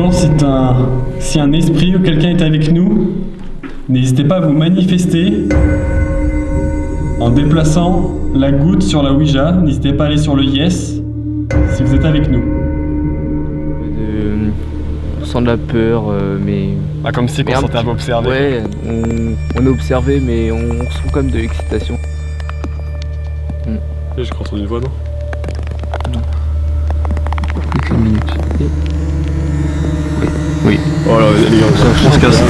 Bonjour, si un esprit ou quelqu'un est avec nous, n'hésitez pas à vous manifester en déplaçant la goutte sur la Ouija. N'hésitez pas à aller sur le Yes si vous êtes avec nous. On sent de la peur, mais... Ah, comme si on se sentait un peu observé. Ouais, on est observé, mais on ressent quand même de l'excitation. J'ai entendu une voix, non? Non. Quelques minutes. Oui. Oh là, les gars, On se casse.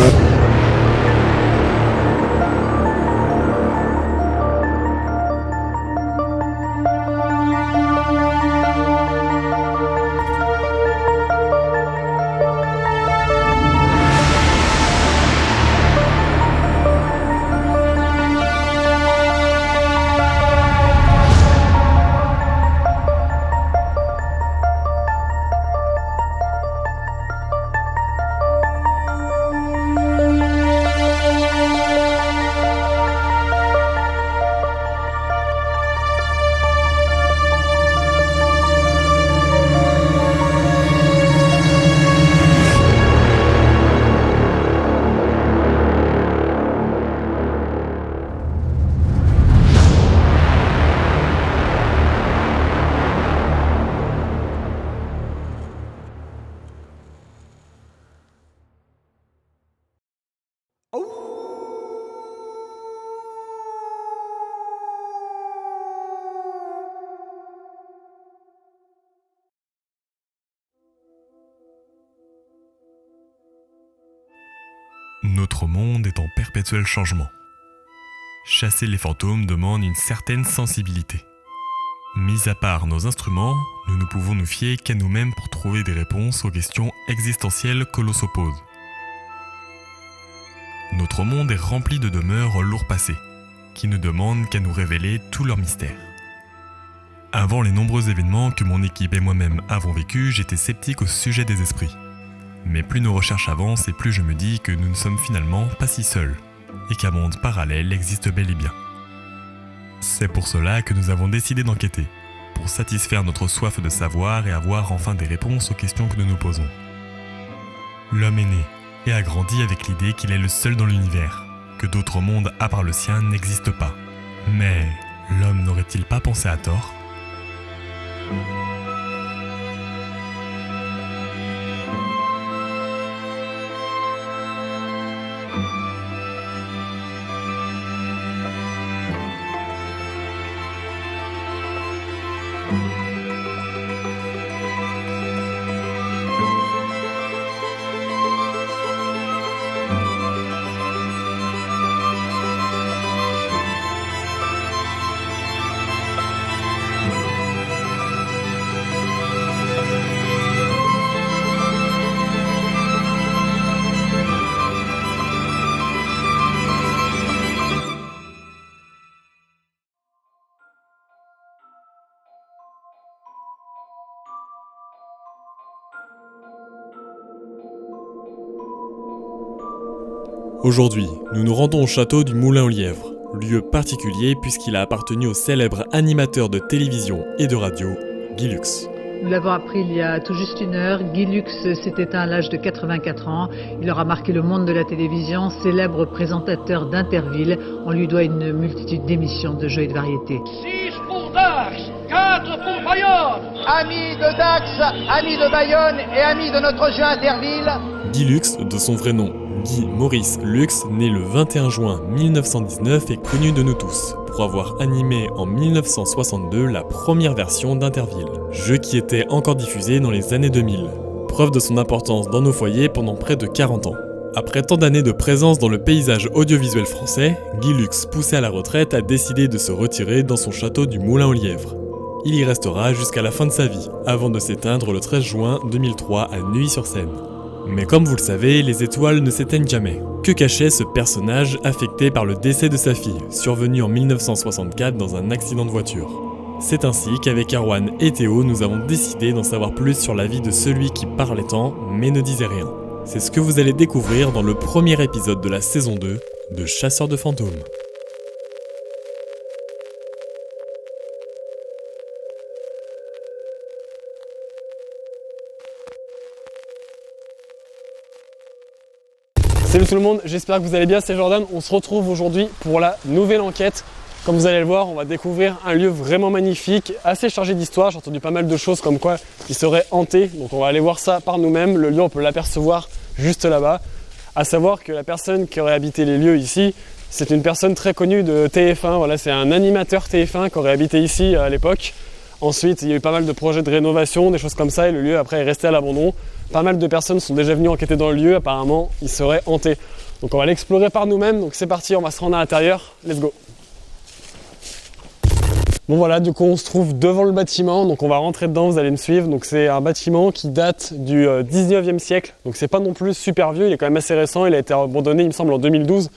Notre monde est en perpétuel changement. Chasser les fantômes demande une certaine sensibilité. Mis à part nos instruments, nous ne pouvons nous fier qu'à nous-mêmes pour trouver des réponses aux questions existentielles que l'on s'oppose. Notre monde est rempli de demeures au lourd passé, qui ne demandent qu'à nous révéler tout leur mystère. Avant les nombreux événements que mon équipe et moi-même avons vécus, j'étais sceptique au sujet des esprits. Mais plus nos recherches avancent et plus je me dis que nous ne sommes finalement pas si seuls, et qu'un monde parallèle existe bel et bien. C'est pour cela que nous avons décidé d'enquêter, pour satisfaire notre soif de savoir et avoir enfin des réponses aux questions que nous nous posons. L'homme est né et a grandi avec l'idée qu'il est le seul dans l'univers, que d'autres mondes à part le sien n'existent pas. Mais l'homme n'aurait-il pas pensé à tort ? Aujourd'hui, nous nous rendons au château du Moulin aux Lièvres, lieu particulier puisqu'il a appartenu au célèbre animateur de télévision et de radio, Guy Lux. Nous l'avons appris il y a tout juste une heure. Guy Lux s'est éteint à l'âge de 84 ans. Il aura marqué le monde de la télévision, célèbre présentateur d'Interville. On lui doit une multitude d'émissions de jeux et de variétés. 6 pour Dax, 4 pour Bayonne. Amis de Dax, amis de Bayonne et amis de notre jeu Interville. Guy Lux, de son vrai nom, Guy Maurice Lux, né le 21 juin 1919, est connu de nous tous pour avoir animé en 1962 la première version d'Interville, jeu qui était encore diffusé dans les années 2000. Preuve de son importance dans nos foyers pendant près de 40 ans. Après tant d'années de présence dans le paysage audiovisuel français, Guy Lux, poussé à la retraite, a décidé de se retirer dans son château du Moulin aux Lièvres. Il y restera jusqu'à la fin de sa vie, avant de s'éteindre le 13 juin 2003 à Neuilly-sur-Seine. Mais comme vous le savez, les étoiles ne s'éteignent jamais. Que cachait ce personnage affecté par le décès de sa fille, survenu en 1964 dans un accident de voiture? C'est ainsi qu'avec Erwan et Théo, nous avons décidé d'en savoir plus sur la vie de celui qui parlait tant, mais ne disait rien. C'est ce que vous allez découvrir dans le premier épisode de la saison 2 de Chasseurs de fantômes. Salut tout le monde, j'espère que vous allez bien, c'est Jordan. On se retrouve aujourd'hui pour la nouvelle enquête. Comme vous allez le voir, on va découvrir un lieu vraiment magnifique, assez chargé d'histoire. J'ai entendu pas mal de choses comme quoi il serait hanté, donc on va aller voir ça par nous-mêmes. Le lieu, on peut l'apercevoir juste là-bas. À savoir que la personne qui aurait habité les lieux ici, c'est une personne très connue de TF1. Voilà, c'est un animateur TF1 qui aurait habité ici à l'époque. Ensuite, il y a eu pas mal de projets de rénovation, des choses comme ça, et le lieu après est resté à l'abandon. Pas mal de personnes sont déjà venues enquêter dans le lieu, apparemment il serait hanté. Donc on va l'explorer par nous-mêmes, donc c'est parti, on va se rendre à l'intérieur, let's go. Bon voilà, du coup on se trouve devant le bâtiment, donc on va rentrer dedans, vous allez me suivre. Donc c'est un bâtiment qui date du 19e siècle, donc c'est pas non plus super vieux, il est quand même assez récent, il a été abandonné il me semble en 2012.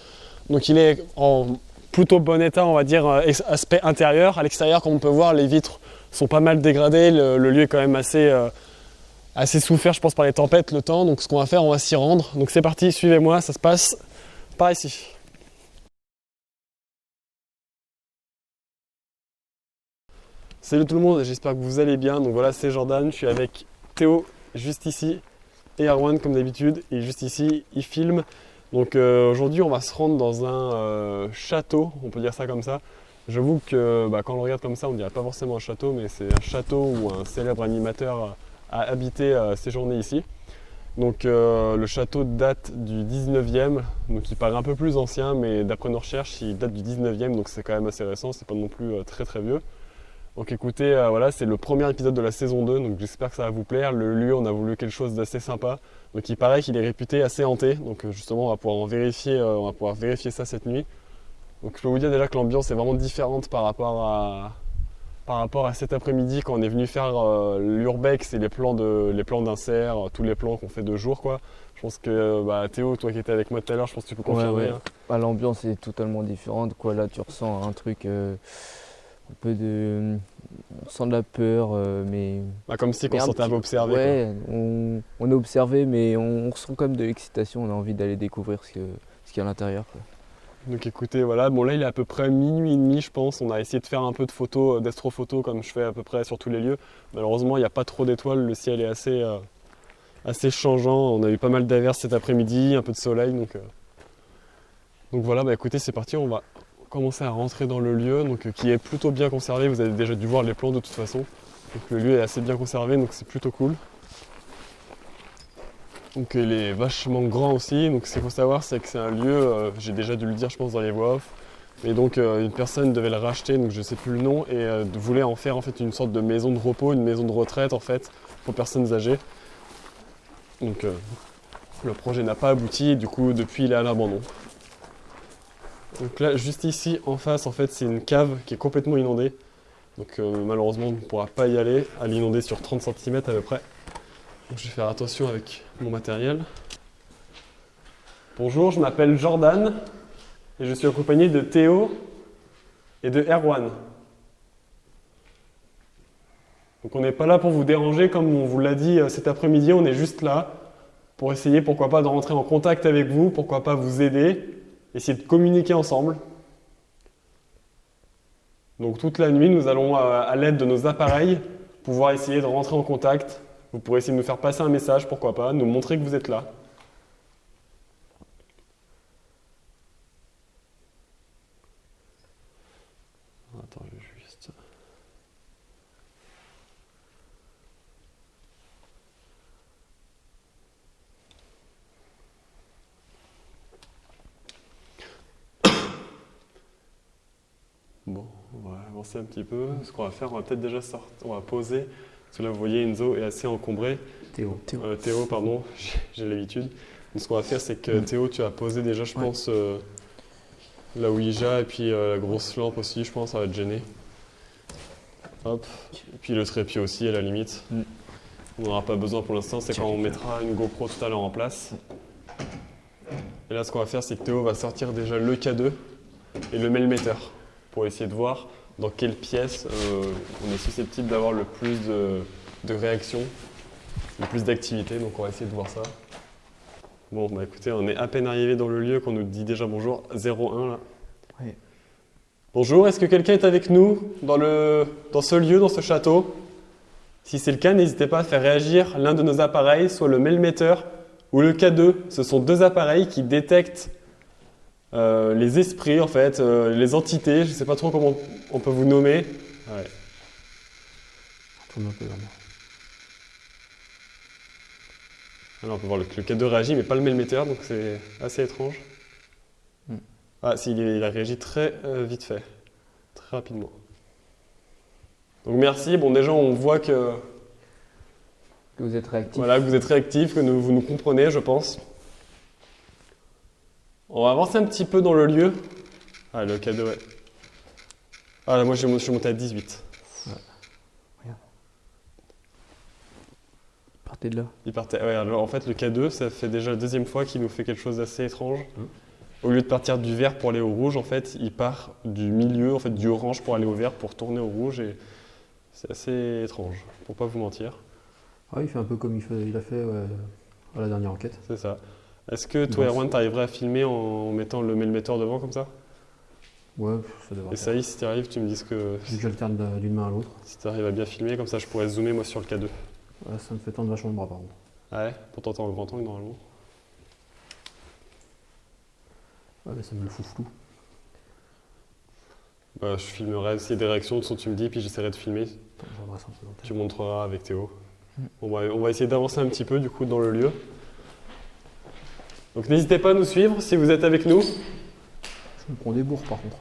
Donc il est en plutôt bon état, on va dire, aspect intérieur. À l'extérieur, comme on peut voir, les vitres sont pas mal dégradées, le lieu est quand même assez souffert, je pense, par les tempêtes, le temps. Donc ce qu'on va faire, on va s'y rendre. Donc c'est parti, suivez-moi, ça se passe par ici. Salut tout le monde, j'espère que vous allez bien. Donc voilà, c'est Jordan, je suis avec Théo juste ici et Erwan comme d'habitude. Et juste ici, il filme. Donc aujourd'hui, on va se rendre dans un château, on peut dire ça comme ça. J'avoue que quand on le regarde comme ça, on dirait pas forcément un château, mais c'est un château où un célèbre animateur a habité séjourné ici. Donc le château date du 19e, donc il paraît un peu plus ancien, mais d'après nos recherches, il date du 19e, donc c'est quand même assez récent, c'est pas non plus très très vieux. Donc écoutez, voilà, c'est le premier épisode de la saison 2, donc j'espère que ça va vous plaire. Le lieu, on a voulu quelque chose d'assez sympa. Donc il paraît qu'il est réputé assez hanté, donc justement on va pouvoir vérifier ça cette nuit. Donc je peux vous dire déjà que l'ambiance est vraiment différente par rapport à cet après-midi quand on est venu faire l'urbex et les plans d'insert, tous les plans qu'on fait de jour quoi. Je pense que Théo, toi qui étais avec moi tout à l'heure, je pense que tu peux confirmer. Ouais. Hein. L'ambiance est totalement différente quoi. Là tu ressens un truc un peu de... On sent de la peur mais... comme si on se sentait un peu observé. Ouais, on est observé mais on ressent quand même de l'excitation, on a envie d'aller découvrir ce qu'il y a à l'intérieur quoi. Donc écoutez, voilà, bon là il est à peu près minuit et demi je pense, on a essayé de faire un peu de photos, d'astrophotos comme je fais à peu près sur tous les lieux. Malheureusement il n'y a pas trop d'étoiles, le ciel est assez changeant, on a eu pas mal d'averses cet après-midi, un peu de soleil, donc voilà, écoutez c'est parti, on va commencer à rentrer dans le lieu, donc qui est plutôt bien conservé, vous avez déjà dû voir les plans de toute façon. Donc le lieu est assez bien conservé, donc c'est plutôt cool. Donc il est vachement grand aussi, donc ce qu'il faut savoir c'est que c'est un lieu, j'ai déjà dû le dire je pense dans les voix off, mais donc une personne devait le racheter, donc je sais plus le nom, et voulait en faire en fait une sorte de maison de repos, une maison de retraite en fait, pour personnes âgées. Donc le projet n'a pas abouti, et du coup depuis il est à l'abandon. Donc là juste ici en face en fait c'est une cave qui est complètement inondée, donc malheureusement on ne pourra pas y aller, à l'inonder sur 30 cm à peu près. Donc je vais faire attention avec mon matériel. Bonjour, je m'appelle Jordan et je suis accompagné de Théo et de Erwan. Donc on n'est pas là pour vous déranger comme on vous l'a dit cet après-midi, on est juste là pour essayer pourquoi pas de rentrer en contact avec vous, pourquoi pas vous aider, essayer de communiquer ensemble. Donc toute la nuit nous allons à l'aide de nos appareils pouvoir essayer de rentrer en contact. Vous pourrez essayer de nous faire passer un message, pourquoi pas, nous montrer que vous êtes là. Attends, je vais juste... Bon, on va avancer un petit peu. Ce qu'on va faire, on va peut-être déjà sortir, on va poser. Parce que là, vous voyez, Enzo est assez encombré. Théo, pardon, j'ai l'habitude. Donc, ce qu'on va faire, c'est que Théo, tu as posé déjà, je pense, la Ouija et puis la grosse lampe aussi, je pense, ça va te gêner. Hop. Et puis le trépied aussi, à la limite. On n'aura pas besoin pour l'instant, c'est quand on mettra une GoPro tout à l'heure en place. Et là, ce qu'on va faire, c'est que Théo va sortir déjà le K2 et le melmetteur pour essayer de voir dans quelle pièce on est susceptible d'avoir le plus de réactions, le plus d'activité, donc on va essayer de voir ça. Bon, écoutez, on est à peine arrivé dans le lieu qu'on nous dit déjà bonjour, 01 là. Oui. Bonjour, est-ce que quelqu'un est avec nous dans ce lieu, dans ce château? Si c'est le cas, n'hésitez pas à faire réagir l'un de nos appareils, soit le melmetteur, ou le K2. Ce sont deux appareils qui détectent les esprits, en fait, les entités. Je ne sais pas trop comment on peut vous nommer. Ouais. Tourne un peu là. Alors, on peut voir le K2 réagit, mais pas le melmetteur, donc c'est assez étrange. Ah, si, il a réagi très vite fait, très rapidement. Donc merci. Bon, déjà, on voit que vous êtes réactif. voilà, que vous êtes réactif, que vous nous comprenez, je pense. On va avancer un petit peu dans le lieu. Ah, le K2, ouais. Ah, là, moi, je suis monté à 18. Ouais. Regarde. Partez de là. Il partait. Ouais, alors, en fait, le K2, ça fait déjà la deuxième fois qu'il nous fait quelque chose d'assez étrange. Au lieu de partir du vert pour aller au rouge, en fait, il part du milieu, en fait, du orange pour aller au vert, pour tourner au rouge. Et c'est assez étrange, pour pas vous mentir. Ouais, il fait un peu comme il a fait à la dernière enquête. C'est ça. Est-ce que toi, Erwan, t'arriverais à filmer en mettant le melmetteur devant comme ça? Ouais, ça devrait. Et ça y est, si tu arrives, tu me dis ce que. Vu que j'alterne d'une main à l'autre. Si tu arrives à bien filmer, comme ça je pourrais zoomer moi sur le K2. Ouais, ça me fait tendre vachement le bras par contre. Ouais, pourtant t'es en grand angle normalement. Ouais, mais ça me le fout flou. Bah, je filmerai, s'il y a des réactions, de toute façon tu me dis, puis j'essaierai de filmer. Attends, j'embrasse un peu dans Tu montreras avec Théo. On va essayer d'avancer un petit peu du coup dans le lieu. Donc n'hésitez pas à nous suivre si vous êtes avec nous. Je me prends des bourres par contre.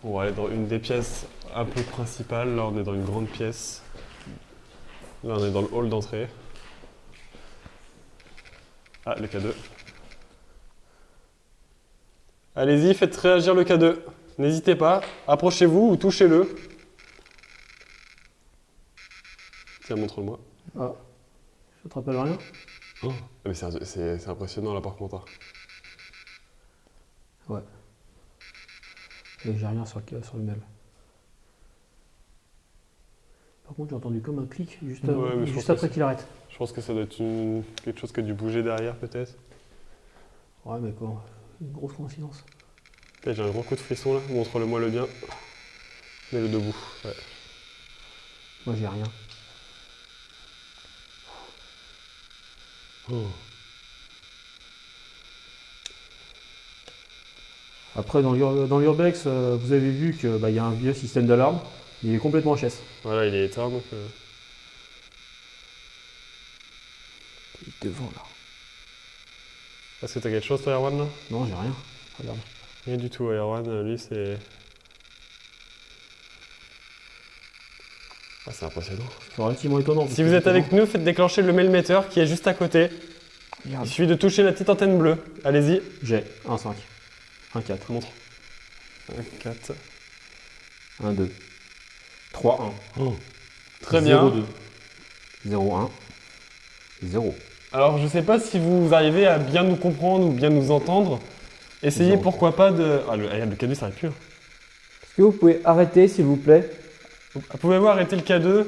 On va aller dans une des pièces un peu principales. Là on est dans une grande pièce. Là on est dans le hall d'entrée. Ah, le K2. Allez-y, faites réagir le K2. N'hésitez pas, approchez-vous ou touchez-le. Tiens, montre-le-moi. Ah, ça te rappelle rien? Oh. Mais c'est impressionnant là par contre. Ouais. Et j'ai rien sur le mail. Par contre, j'ai entendu comme un clic juste après qu'il arrête. Je pense que ça doit être quelque chose qui a dû bouger derrière peut-être. Ouais, mais quoi, une grosse coïncidence. J'ai un gros coup de frisson là, montre-le-moi le bien. Mets-le debout. Ouais. Moi j'ai rien. Oh. Après dans l'Urbex, vous avez vu qu'il y a un vieux système d'alarme. Il est complètement HS. Voilà, il est éteint donc. Il est devant là. Est-ce que t'as quelque chose toi Erwan là? Non, j'ai rien. Regarde. Rien du tout, Erwan, lui c'est. Ah, c'est impressionnant. C'est relativement étonnant. Si vous êtes avec nous, faites déclencher le melmetteur qui est juste à côté. Regarde. Il suffit de toucher la petite antenne bleue. Allez-y. J'ai 1, 5. 1, 4. Montre. 1, 4. 1, 2. 3, 1. Oh. Très bien. 0, 2. 0, 1. 0. Alors, je sais pas si vous arrivez à bien nous comprendre ou bien nous entendre. Essayez 0. pourquoi pas de. Ah, le K2 ça arrive plus. Est-ce que vous pouvez arrêter s'il vous plaît? Pouvez-vous arrêter le K2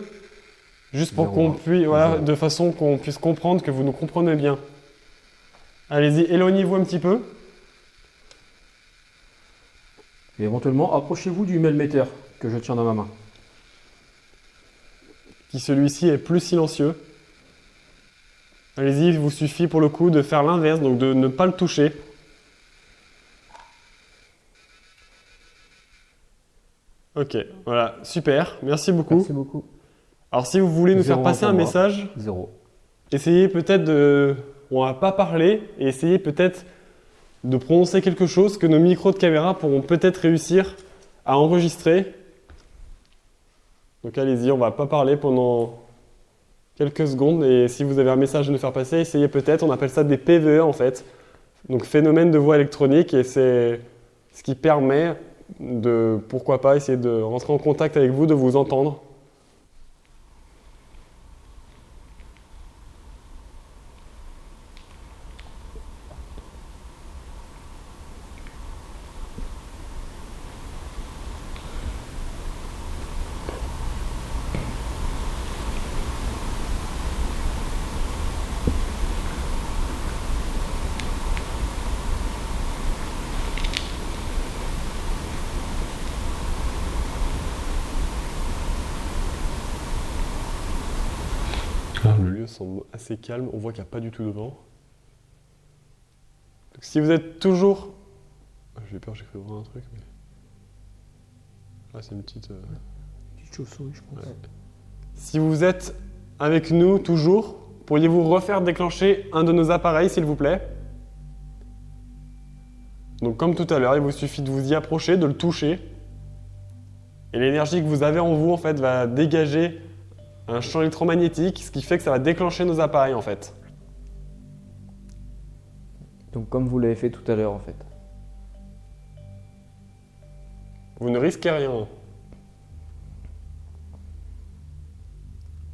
juste pour 0, qu'on puisse, voilà, 0. de façon qu'on puisse comprendre que vous nous comprenez bien. Allez-y, éloignez-vous un petit peu. Et éventuellement, approchez-vous du melmetteur que je tiens dans ma main. Qui celui-ci est plus silencieux. Allez-y, il vous suffit pour le coup de faire l'inverse, donc de ne pas le toucher. Ok, voilà, super, merci beaucoup. Merci beaucoup. Alors si vous voulez nous faire 0 passer pour un moi. message, 0. essayez peut-être de... On va pas parler, et essayez peut-être de prononcer quelque chose que nos micros de caméra pourront peut-être réussir à enregistrer. Donc allez-y, on va pas parler pendant quelques secondes, et si vous avez un message à nous faire passer, essayez peut-être, on appelle ça des PVE en fait. Donc phénomène de voix électronique, et c'est ce qui permet de, pourquoi pas, essayer de rentrer en contact avec vous, de vous entendre. semble assez calme. On voit qu'il n'y a pas du tout de vent. Donc, si vous êtes toujours... J'ai peur, j'écris vraiment un truc. Mais... Ah, c'est une petite... Petite chauve-souris, je pense. Ouais. Si vous êtes avec nous toujours, pourriez-vous refaire déclencher un de nos appareils, s'il vous plaît? Donc comme tout à l'heure, il vous suffit de vous y approcher, de le toucher. Et l'énergie que vous avez en vous, en fait, va dégager un champ électromagnétique, ce qui fait que ça va déclencher nos appareils, en fait. Donc comme vous l'avez fait tout à l'heure en fait. Vous ne risquez rien.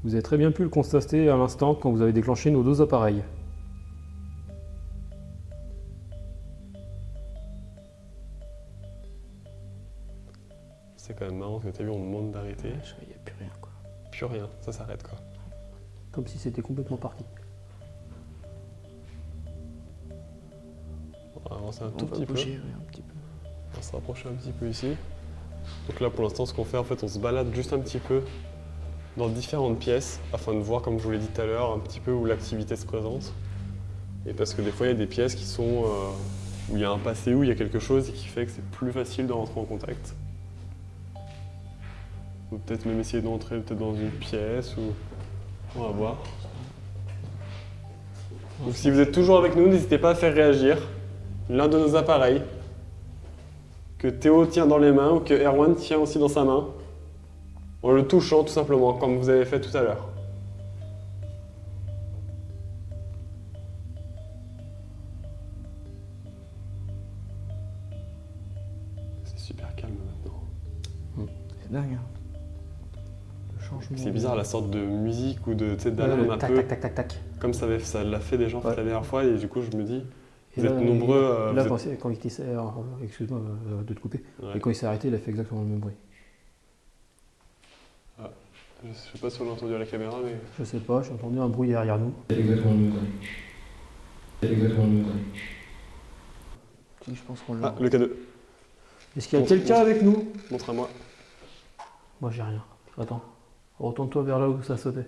Vous avez très bien pu le constater à l'instant quand vous avez déclenché nos 2 appareils. C'est quand même marrant parce que t'as vu, on demande d'arrêter. Il n'y a plus rien quoi. Plus rien, ça s'arrête quoi. Comme si c'était complètement parti. On va avancer un On tout va petit peu. bouger, ouais, un petit peu. On va se rapprocher un petit peu ici. Donc là pour l'instant ce qu'on fait en fait on se balade juste un petit peu dans différentes pièces afin de voir comme je vous l'ai dit tout à l'heure un petit peu où l'activité se présente. Et parce que des fois il y a des pièces qui sont où il y a un passé, où il y a quelque chose et qui fait que c'est plus facile de rentrer en contact. Ou peut-être même essayer d'entrer peut-être dans une pièce ou on va voir. Donc si vous êtes toujours avec nous, n'hésitez pas à faire réagir l'un de nos appareils que Théo tient dans les mains ou que Erwan tient aussi dans sa main, en le touchant tout simplement, comme vous avez fait tout à l'heure. C'est super calme maintenant. C'est dingue. Hein. Le changement. C'est bizarre la sorte de musique ou de d'alarme un tac, peu, tac, tac, tac, tac. comme ça l'a fait déjà en fait, Ouais. la dernière fois et du coup je me dis, Et vous là, êtes nombreux. Là, vous êtes- quand il s'est... Excuse-moi de te couper. Ouais. Et quand il s'est arrêté, il a fait exactement le même bruit. Je sais pas si on l'a entendu à la caméra mais... Je sais pas, j'ai entendu un bruit derrière nous. C'est exactement le même bruit. C'est exactement le même bruit. Si, je pense qu'on l'a. Ah, le K2, Est-ce qu'il y a Bon, quelqu'un bon. avec nous? montre à moi. Moi, j'ai rien. Attends. Retourne-toi vers là où ça sautait.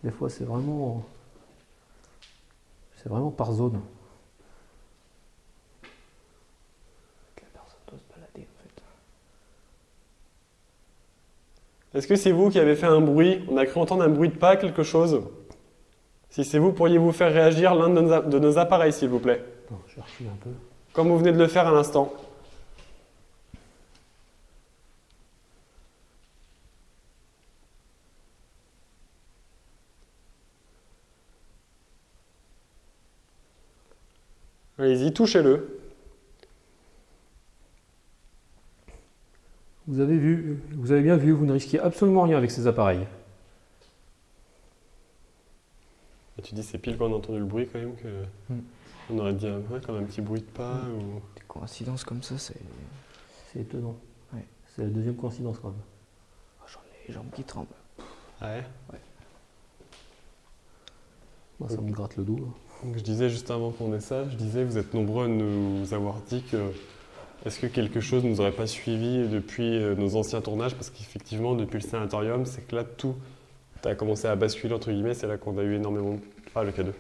Des fois, c'est vraiment... C'est vraiment par zone. La personne doit se balader en fait. Est-ce que c'est vous qui avez fait un bruit? On a cru entendre un bruit de pas, quelque chose. Si c'est vous, pourriez-vous faire réagir l'un de nos appareils, s'il vous plaît? Non, je recule un peu. Comme vous venez de le faire à l'instant. Allez-y, touchez-le. Vous avez bien vu, vous ne risquez absolument rien avec ces appareils. Et tu dis c'est pile quand on a entendu le bruit quand même que... On aurait dit ouais, comme un petit bruit de pas ou... Des coïncidences comme ça, c'est. C'est étonnant. Ouais. C'est la deuxième coïncidence quand même. Oh, j'en ai les jambes qui tremblent. Ouais. Moi, ça me gratte le dos. Là. Donc je disais juste avant qu'on ait ça, je disais vous êtes nombreux à nous avoir dit que est-ce que quelque chose ne nous aurait pas suivi depuis nos anciens tournages, parce qu'effectivement depuis le sanatorium, c'est que là tout a commencé à basculer entre guillemets, c'est là qu'on a eu énormément... Ah le K2.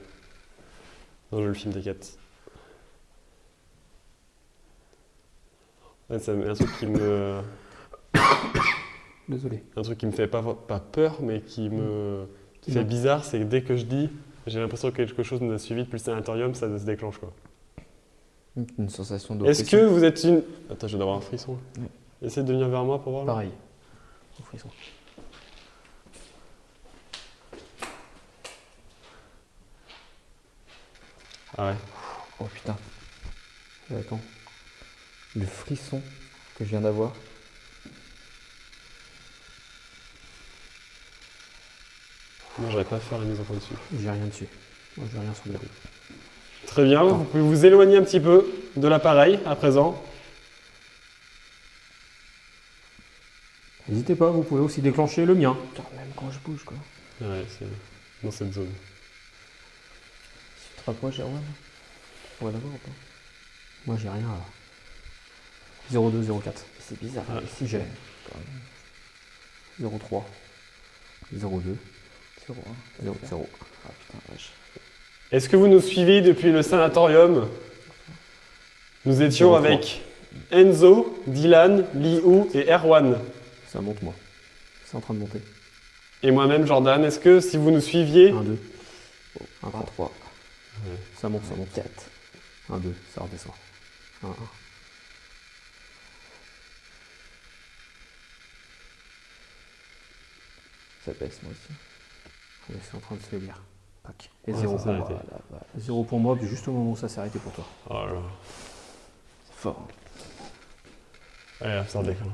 Non, je le film des 4. Ouais, c'est un truc qui me... Désolé. Un truc qui me fait pas peur, mais qui me fait bizarre, c'est que dès que je dis, j'ai l'impression que quelque chose nous a suivi depuis le sanatorium, ça se déclenche quoi. Une sensation de. Est-ce que vous êtes une... Attends, je vais avoir un frisson. Oui. Essayez de venir vers moi pour voir. Là. Pareil. Au frisson. Ah ouais. Oh putain, Attends. le frisson que je viens d'avoir. Moi, j'aurais pas faire la mise en point dessus. J'ai rien dessus. Moi, j'ai rien sur le dos. Très bien, vous pouvez vous éloigner un petit peu de l'appareil à présent. N'hésitez pas, vous pouvez aussi déclencher le mien. Putain, même quand je bouge quoi. Ouais, c'est dans cette zone. Si tu te rapproches, Erwan, tu pourrais l'avoir ou pas? Moi, j'ai rien là. 0204. C'est bizarre. Ah, ici, j'ai. quand même. 03. 02. C'est 0, 0. Ah putain, vache. Est-ce que vous nous suivez depuis le sanatorium? Nous étions 0, avec Enzo, Dylan, Liu et Erwan. Ça monte, moi. C'est en train de monter. Et moi-même, Jordan. Est-ce que si vous nous suiviez... 1, 2. 1, 1, 3. 3. Ça monte, ça monte. 4. 1, 2, ça redescend. 1, 1. Ça baisse moi aussi. Allez, c'est en train de se lire. Tac. Et Ouais, 0 ça pour s'est moi. arrêté. Voilà, 0 pour moi, puis juste au moment où ça s'est arrêté pour toi. Oh là là. c'est fort. Ouais, ça redécolle.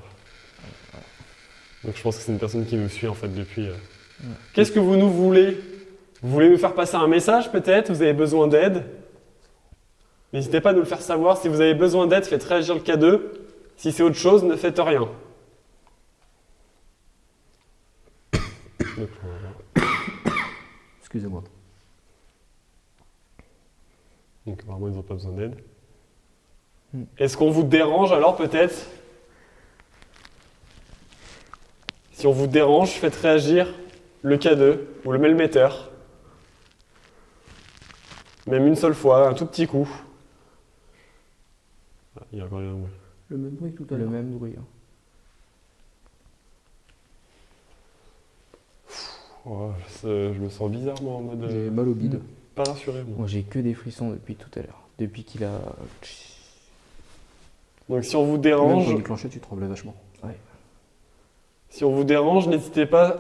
Donc je pense que c'est une personne qui nous suit en fait depuis... Qu'est-ce que vous nous voulez? Vous voulez nous faire passer un message peut-être? Vous avez besoin d'aide? N'hésitez pas à nous le faire savoir. Si vous avez besoin d'aide, faites réagir le K2. Si c'est autre chose, ne faites rien. Excusez-moi. Donc apparemment ils n'ont pas besoin d'aide. Est-ce qu'on vous dérange alors peut-être? Si on vous dérange, faites réagir le K2 ou le mailmetteur. Même une seule fois, un tout petit coup. Ah, il y a encore un bruit. Le même bruit que tout à Le l'heure. même bruit. Hein. Oh, je me sens bizarrement en mode... J'ai mal au bide. Pas rassuré moi. Moi j'ai que des frissons depuis tout à l'heure. Depuis qu'il a. Donc si on vous Même dérange, quand déclenché, tu tremblais vachement. si on vous dérange, n'hésitez pas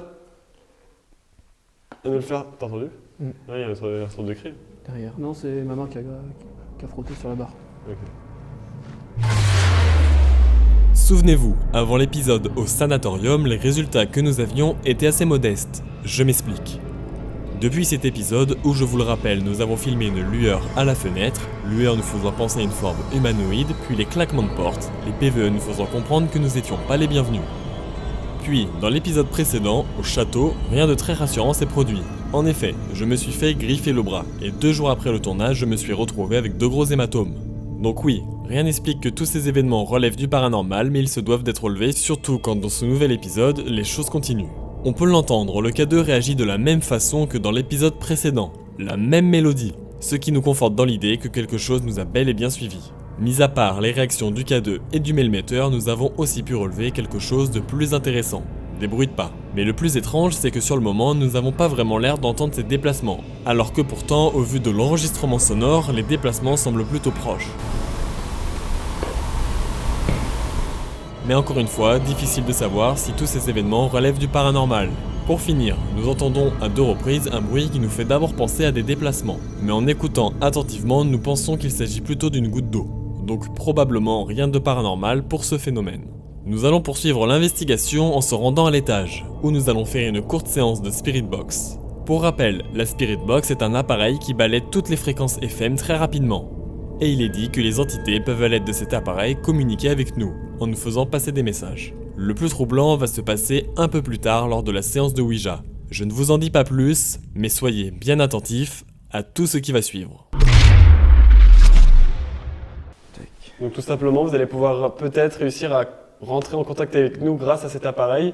à nous le faire. T'as entendu? Mm. Ouais, il y a un retour de cri. Derrière. Non, c'est ma main qui a frotté sur la barre. Ok. Souvenez-vous, avant l'épisode au sanatorium, les résultats que nous avions étaient assez modestes. Je m'explique. Depuis cet épisode, où je vous le rappelle, nous avons filmé une lueur à la fenêtre, lueur nous faisant penser à une forme humanoïde, puis les claquements de porte, les PVE nous faisant comprendre que nous étions pas les bienvenus. Puis, dans l'épisode précédent, au château, rien de très rassurant s'est produit. En effet, je me suis fait griffer le bras, et 2 jours après le tournage, je me suis retrouvé avec 2 gros hématomes. Donc oui, rien n'explique que tous ces événements relèvent du paranormal, mais ils se doivent d'être relevés, surtout quand dans ce nouvel épisode, les choses continuent. On peut l'entendre, le K2 réagit de la même façon que dans l'épisode précédent, la même mélodie, ce qui nous conforte dans l'idée que quelque chose nous a bel et bien suivis. Mis à part les réactions du K2 et du mailmetteur, nous avons aussi pu relever quelque chose de plus intéressant. Des bruits de pas. Mais le plus étrange, c'est que sur le moment, nous n'avons pas vraiment l'air d'entendre ces déplacements, alors que pourtant, au vu de l'enregistrement sonore, les déplacements semblent plutôt proches. Mais encore une fois, difficile de savoir si tous ces événements relèvent du paranormal. Pour finir, nous entendons à 2 reprises un bruit qui nous fait d'abord penser à des déplacements, mais en écoutant attentivement, nous pensons qu'il s'agit plutôt d'une goutte d'eau. Donc probablement rien de paranormal pour ce phénomène. Nous allons poursuivre l'investigation en se rendant à l'étage, où nous allons faire une courte séance de Spirit Box. Pour rappel, la Spirit Box est un appareil qui balaie toutes les fréquences FM très rapidement. Et il est dit que les entités peuvent à l'aide de cet appareil communiquer avec nous, en nous faisant passer des messages. Le plus troublant va se passer un peu plus tard lors de la séance de Ouija. Je ne vous en dis pas plus, mais soyez bien attentifs à tout ce qui va suivre. Donc tout simplement, vous allez pouvoir peut-être réussir à rentrer en contact avec nous grâce à cet appareil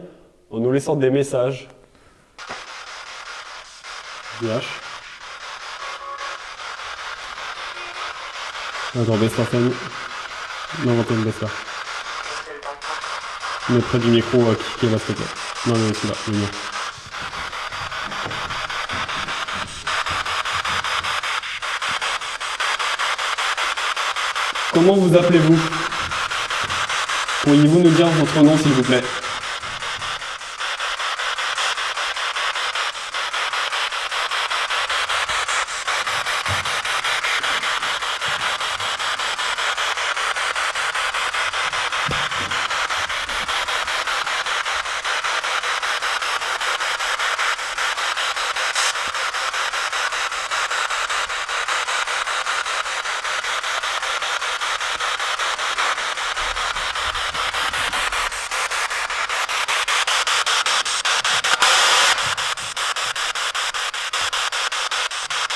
en nous laissant des messages. DH. Attends, baisse la famille. Non, Antoine, baisse là. Mets près du micro qui est là, s'il te plaît. Non, non, celui-là, le mien. Comment vous appelez-vous? Pourriez-vous nous dire votre nom, s'il vous plaît?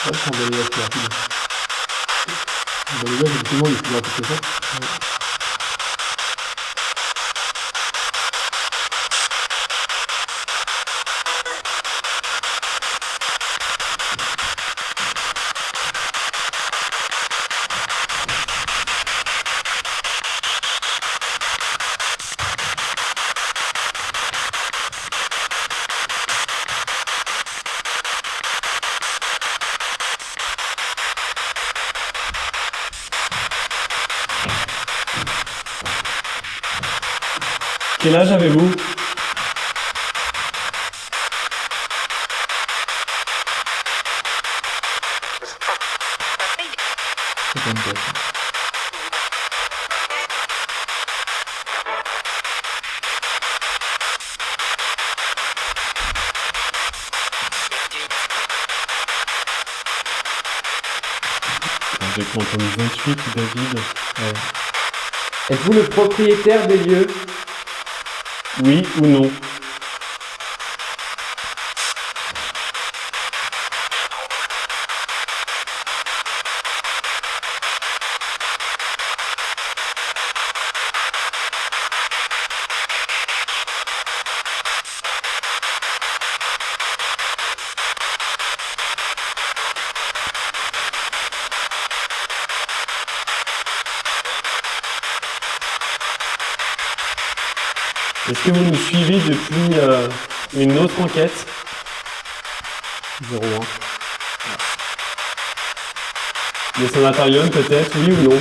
Là, c'est un balayage plus rapide. Le balayage, effectivement, il est plus rapide que ça. Quel âge avez-vous? J'ai entendu 28, David. Ouais. Êtes-vous le propriétaire des lieux? Oui ou non? Est-ce que vous nous suivez depuis une autre enquête? 01. Le sanatorium peut-être, oui ou non?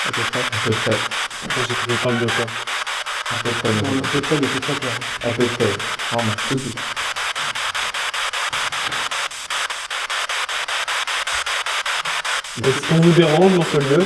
À peu près. À peu près. J'ai pris pas de quoi? À peu près. À peu près, c'est très clair. À peu près. Vraiment, tout de suite. Est-ce qu'on vous dérange dans ce lieu?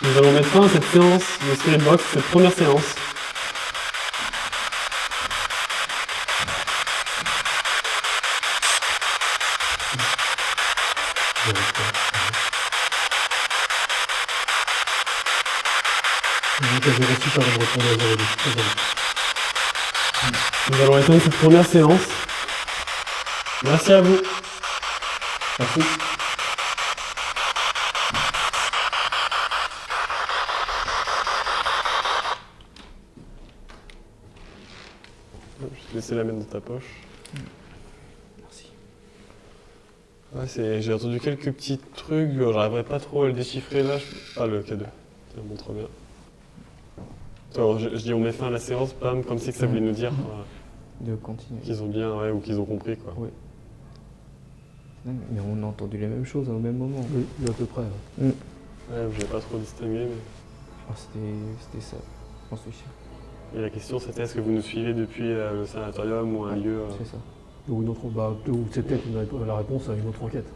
Nous allons mettre fin à cette séance de Spirit Box, cette première séance. Nous allons éteindre cette première séance. Merci à vous. Merci. Je vais te laisser la mettre dans ta poche. Merci. Ouais, j'ai entendu quelques petits trucs, j'arriverai pas trop à le déchiffrer là. Ah, le K2. Ça montre bien. Attends, je dis on met fin à la séance, bam, comme si que ça voulait nous dire De continuer. qu'ils ont bien, ouais, ou qu'ils ont compris quoi. Ouais. Mais on a entendu les mêmes choses au même moment. Oui, à peu près. Ouais, j'ai pas trop distingué, mais. Ah, c'était ça, j'en suis sûr. Et la question c'était est-ce que vous nous suivez depuis le sanatorium ou un lieu C'est ça. Ou une autre, ou c'est peut-être la réponse à une autre enquête.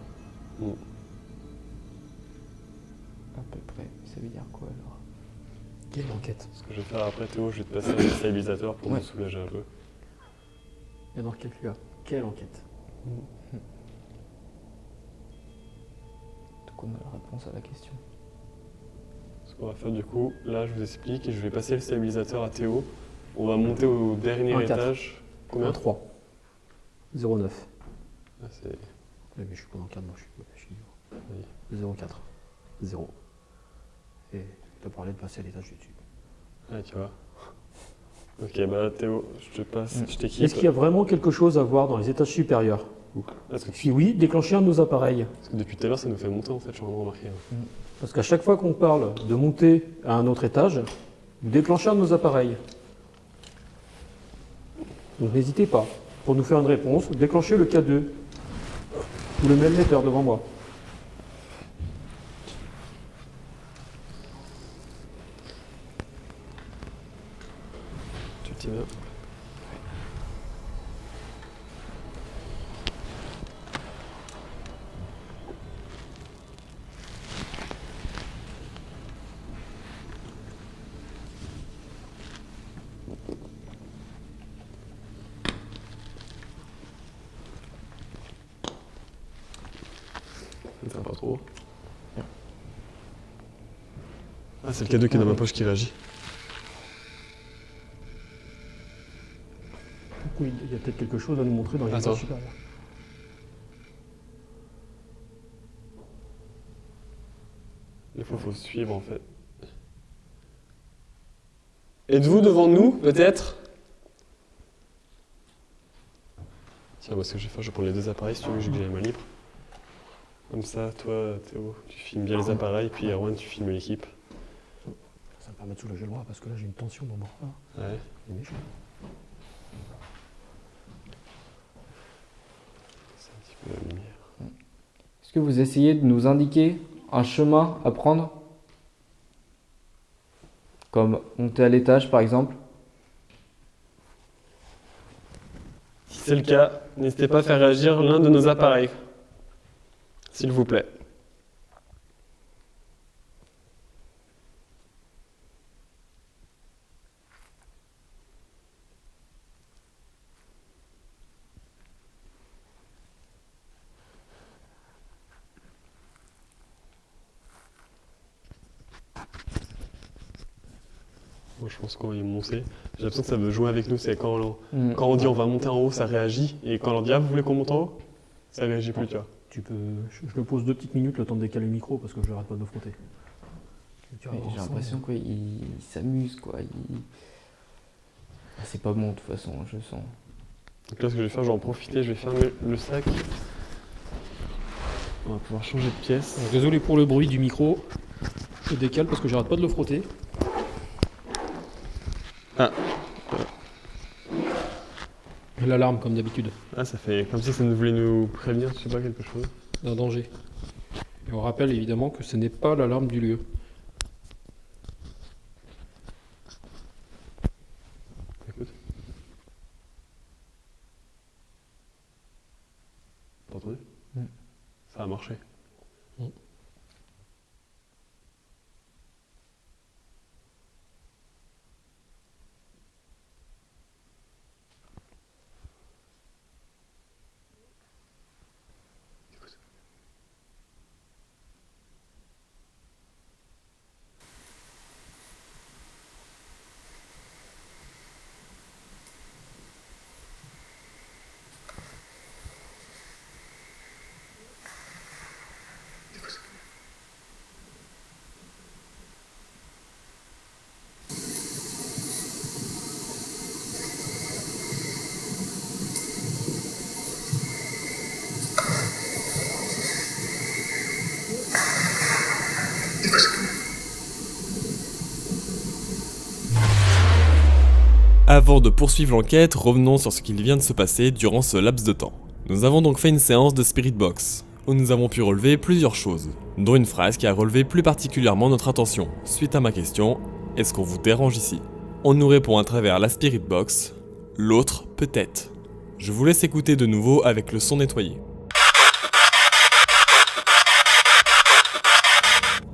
À peu près. Ça veut dire quoi alors? Quelle enquête? Ce que je vais faire après Théo, je vais te passer un stabilisateur pour me soulager un peu. Et dans quel cas? Quelle enquête? Donc on a la réponse à la question. Ce qu'on va faire du coup, là je vous explique et je vais passer le stabilisateur à Théo. On va monter au dernier 1,4. étage. Combien? 3. 09. Ah, c'est... Mais je suis pas dans le cadre, moi je suis Oui. 0,4. 0. Et tu as parlé de passer à l'étage du dessus. Ah, tu vois. Ok, bah Théo, je te passe, je t'équipe. Est-ce qu'il y a vraiment quelque chose à voir dans les étages supérieurs? Si oui, déclenchez un de nos appareils. Parce que depuis tout à l'heure, ça nous fait monter en fait, je suis en train de remarquer. Parce qu'à chaque fois qu'on parle de monter à un autre étage, vous déclenchez un de nos appareils. Donc n'hésitez pas. Pour nous faire une réponse, déclenchez le K2 ou le Melmeter devant moi. Tu t'y vas. Ça va pas trop. Ah, c'est le cadeau qui est dans ma poche qui réagit. Du coup, il y a peut-être quelque chose à nous montrer dans les Attends. étages supérieurs. Des fois, il faut suivre en fait. Êtes-vous devant nous, peut-être? Tiens, moi, ce que je vais faire, je vais prendre les deux appareils si tu veux que j'ai les mains libres. Comme ça, toi, Théo, tu filmes bien les appareils, puis Erwan, tu filmes l'équipe. Ça me permet de soulager le bras parce que là j'ai une tension dans mon bras. Ouais. Il est méchant. C'est un petit peu la lumière. Est-ce que vous essayez de nous indiquer un chemin à prendre? Comme monter à l'étage par exemple? Si c'est le cas, n'hésitez pas à faire réagir l'un de nos appareils. S'il vous plaît. Moi, je pense qu'on va y monter. J'ai l'impression que ça veut jouer avec nous. C'est quand on dit on va monter en haut, ça réagit. Et quand on dit ah, vous voulez qu'on monte en haut, ça réagit plus, tu vois. Tu peux. Je le pose 2 petites minutes le temps de décaler le micro parce que je n'arrête pas de le frotter. J'ai l'impression qu'il s'amuse quoi. C'est pas bon de toute façon, je sens. Donc là, ce que je vais faire, je vais en profiter, je vais fermer le sac. On va pouvoir changer de pièce. Alors, désolé pour le bruit du micro. Je décale parce que j'arrête pas de le frotter. Ah. Et l'alarme comme d'habitude. Ah, ça fait comme si ça voulait nous prévenir, je sais pas, quelque chose. D'un danger. Et on rappelle évidemment que ce n'est pas l'alarme du lieu. Écoute. T'as entendu? Ça a marché. Avant de poursuivre l'enquête, revenons sur ce qu'il vient de se passer durant ce laps de temps. Nous avons donc fait une séance de Spirit Box, où nous avons pu relever plusieurs choses, dont une phrase qui a relevé plus particulièrement notre attention, suite à ma question « Est-ce qu'on vous dérange ici ?» On nous répond à travers la Spirit Box « L'autre, peut-être ». Je vous laisse écouter de nouveau avec le son nettoyé.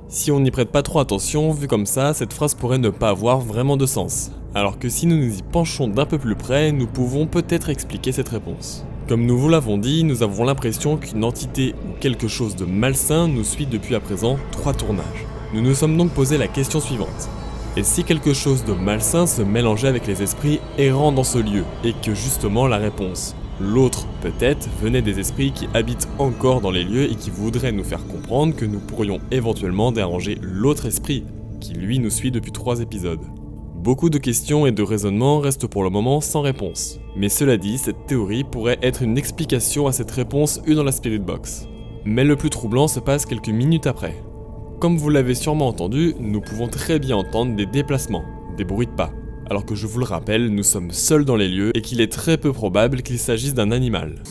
Si on n'y prête pas trop attention, vu comme ça, cette phrase pourrait ne pas avoir vraiment de sens. Alors que si nous nous y penchons d'un peu plus près, nous pouvons peut-être expliquer cette réponse. Comme nous vous l'avons dit, nous avons l'impression qu'une entité ou quelque chose de malsain nous suit depuis à présent 3 tournages. Nous nous sommes donc posé la question suivante. Et si quelque chose de malsain se mélangeait avec les esprits errants dans ce lieu, et que justement la réponse l'autre, peut-être, venait des esprits qui habitent encore dans les lieux et qui voudraient nous faire comprendre que nous pourrions éventuellement déranger l'autre esprit, qui lui nous suit depuis 3 épisodes. Beaucoup de questions et de raisonnements restent pour le moment sans réponse. Mais cela dit, cette théorie pourrait être une explication à cette réponse eue dans la Spirit Box. Mais le plus troublant se passe quelques minutes après. Comme vous l'avez sûrement entendu, nous pouvons très bien entendre des déplacements, des bruits de pas. Alors que je vous le rappelle, nous sommes seuls dans les lieux et qu'il est très peu probable qu'il s'agisse d'un animal.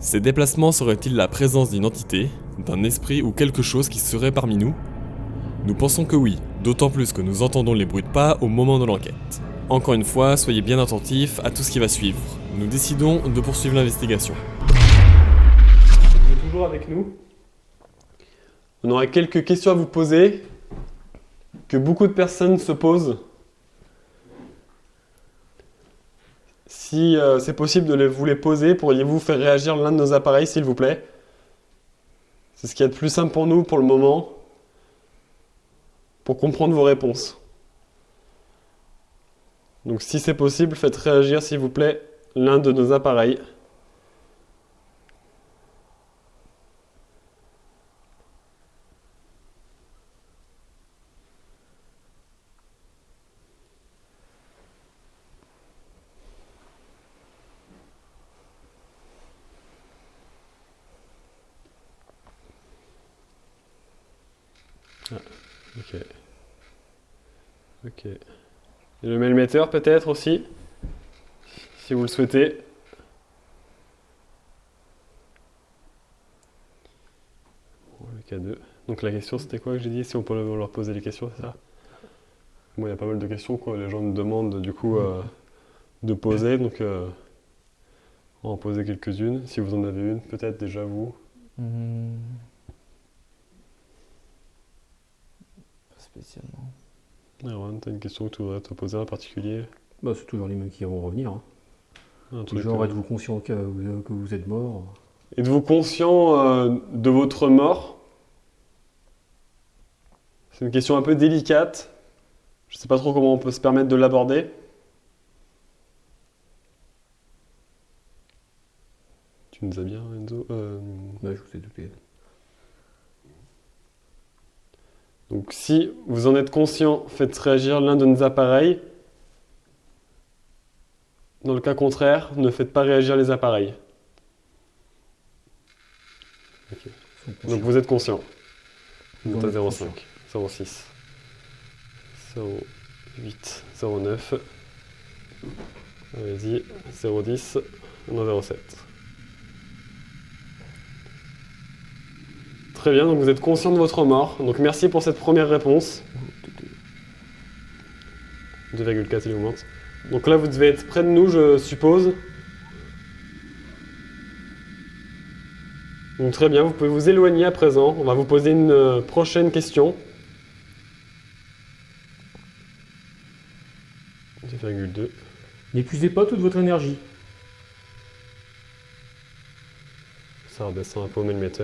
Ces déplacements seraient-ils la présence d'une entité, d'un esprit ou quelque chose qui serait parmi nous? Nous pensons que oui, d'autant plus que nous entendons les bruits de pas au moment de l'enquête. Encore une fois, soyez bien attentifs à tout ce qui va suivre. Nous décidons de poursuivre l'investigation. Vous êtes toujours avec nous. On aurait quelques questions à vous poser, que beaucoup de personnes se posent. Si c'est possible de vous les poser, pourriez-vous faire réagir l'un de nos appareils, s'il vous plaît? C'est ce qu'il y a de plus simple pour nous, pour le moment, pour comprendre vos réponses. Donc si c'est possible, faites réagir, s'il vous plaît, l'un de nos appareils. Ok. Ok. Et le mailmetteur peut-être aussi, si vous le souhaitez. Bon, le K2. Donc la question c'était quoi que j'ai dit? Si on peut leur poser des questions, c'est ça? Moi il y a pas mal de questions quoi. Les gens me demandent du coup de poser, donc on va en poser quelques-unes. Si vous en avez une, peut-être déjà vous. Pas spécialement. Erwan, t'as une question que tu voudrais te poser en particulier? Bah, c'est toujours les mêmes qui vont revenir. Hein. Un truc, Genre, êtes-vous conscient que vous êtes mort? Êtes-vous conscient de votre mort? C'est une question un peu délicate. Je ne sais pas trop comment on peut se permettre de l'aborder. Tu nous as bien, Enzo? Ouais, je vous ai douté. Donc si vous en êtes conscient, faites réagir l'un de nos appareils. Dans le cas contraire, ne faites pas réagir les appareils. Okay. Donc vous êtes conscient. Vous êtes à 0,5, 0,6, 0,8, 0,9. Allez-y, 0,10, non 0,7. Très bien, donc vous êtes conscient de votre mort. Donc merci pour cette première réponse. 2,4 il augmente. Donc là vous devez être près de nous, je suppose. Donc très bien, vous pouvez vous éloigner à présent. On va vous poser une prochaine question. 2,2. N'épuisez pas toute votre énergie. Ça redescend un peu au millimètre.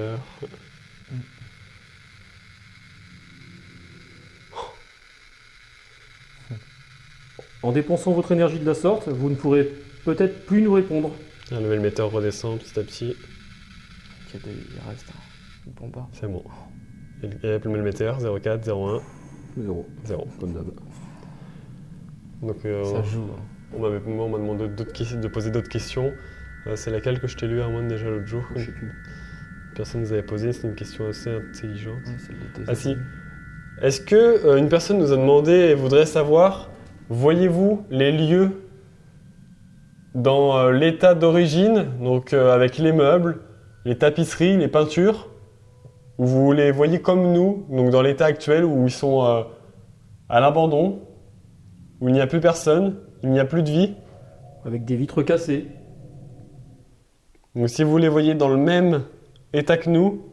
En dépensant votre énergie de la sorte, vous ne pourrez peut-être plus nous répondre. Le millimètre redescend petit à petit. Il reste un bon bas. C'est bon. Et le millimètre, 0,4, 0,1. 0. 0. Comme d'hab. Ça Donc, joue. Hein. On m'a demandé de poser d'autres questions. C'est laquelle que je t'ai lu, Armand, déjà l'autre jour? Je sais plus. Personne nous avait posé, c'est une question assez intelligente. Ouais, celle de Ah si. Est-ce que une personne nous a demandé et voudrait savoir, voyez-vous les lieux dans l'état d'origine, donc avec les meubles, les tapisseries, les peintures, ou vous les voyez comme nous, donc dans l'état actuel où ils sont à l'abandon, où il n'y a plus personne, il n'y a plus de vie? Avec des vitres cassées. Donc si vous les voyez dans le même état que nous,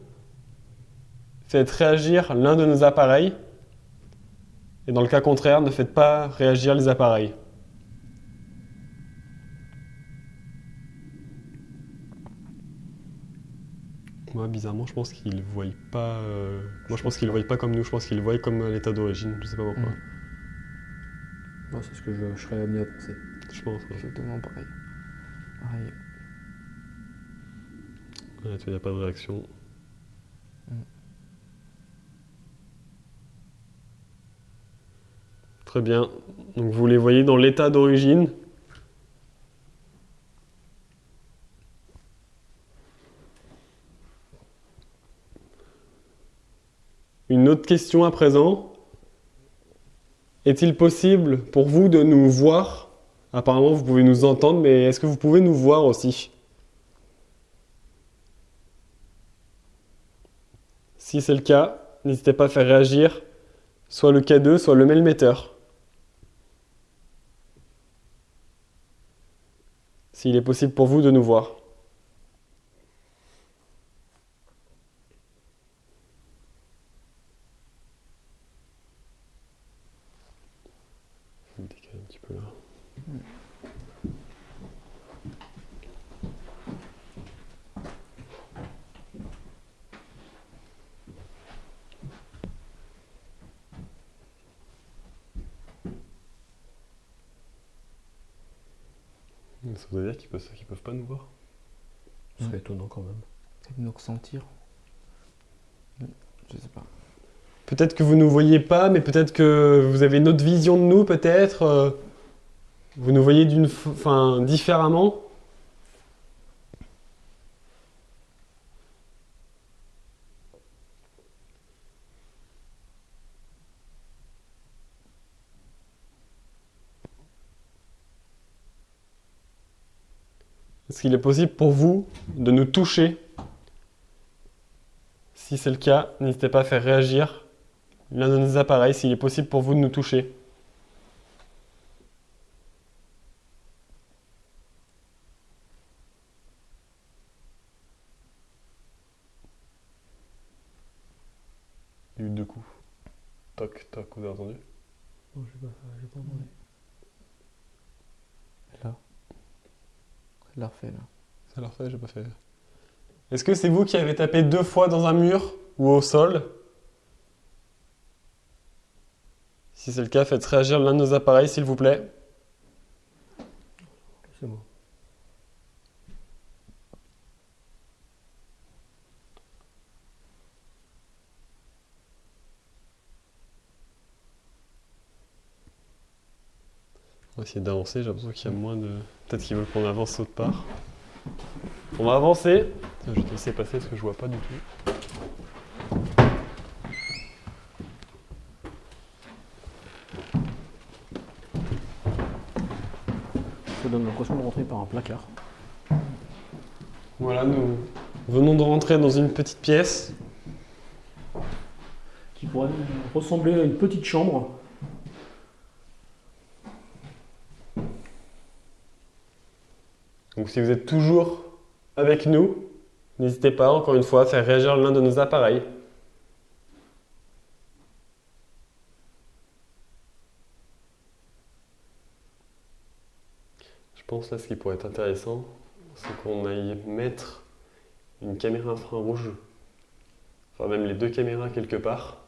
faites réagir l'un de nos appareils. Et dans le cas contraire, ne faites pas réagir les appareils. Moi, bizarrement, je pense qu'ils ne voient pas. Moi, je pense qu'ils ne voient pas comme nous. Je pense qu'ils le voient comme l'état d'origine. Je sais pas pourquoi. Bon, c'est ce que je serais amené à penser. Je pense. Ouais. Exactement pareil. Pareil. Ouais, tu vois, il n'y a pas de réaction. Très bien. Donc vous les voyez dans l'état d'origine. Une autre question à présent. Est-il possible pour vous de nous voir? Apparemment vous pouvez nous entendre, mais est-ce que vous pouvez nous voir aussi? Si c'est le cas, n'hésitez pas à faire réagir soit le K2, soit le mailmetteur. S'il est possible pour vous de nous voir. Je vais me décaler un petit peu là. Ça veut dire qu'ils peuvent pas nous voir. Ce serait étonnant quand même. Peut-être nous ressentir. Je sais pas. Peut-être que vous nous voyez pas, mais peut-être que vous avez une autre vision de nous, peut-être. Vous nous voyez différemment. Est-ce qu'il est possible pour vous de nous toucher? Si c'est le cas, n'hésitez pas à faire réagir l'un de nos appareils s'il est possible pour vous de nous toucher. Il y a eu 2 coups. Toc, toc, vous avez entendu? Non, j'ai pas entendu. Là. Ça l'a refait là. Ça l'a refait, j'ai pas fait. Est-ce que c'est vous qui avez tapé 2 fois dans un mur ou au sol? Si c'est le cas, faites réagir l'un de nos appareils, s'il vous plaît. C'est moi. On va essayer d'avancer, j'ai l'impression qu'il y a moins de... Peut-être qu'ils veulent qu'on avance autre part. On va avancer. Je vais te laisser passer parce que je vois pas du tout. Ça donne l'impression de rentrer par un placard. Voilà, nous venons de rentrer dans une petite pièce. Qui pourrait ressembler à une petite chambre. Donc si vous êtes toujours avec nous, n'hésitez pas encore une fois à faire réagir l'un de nos appareils. Je pense là ce qui pourrait être intéressant, c'est qu'on aille mettre une caméra infrarouge, enfin même les 2 caméras quelque part,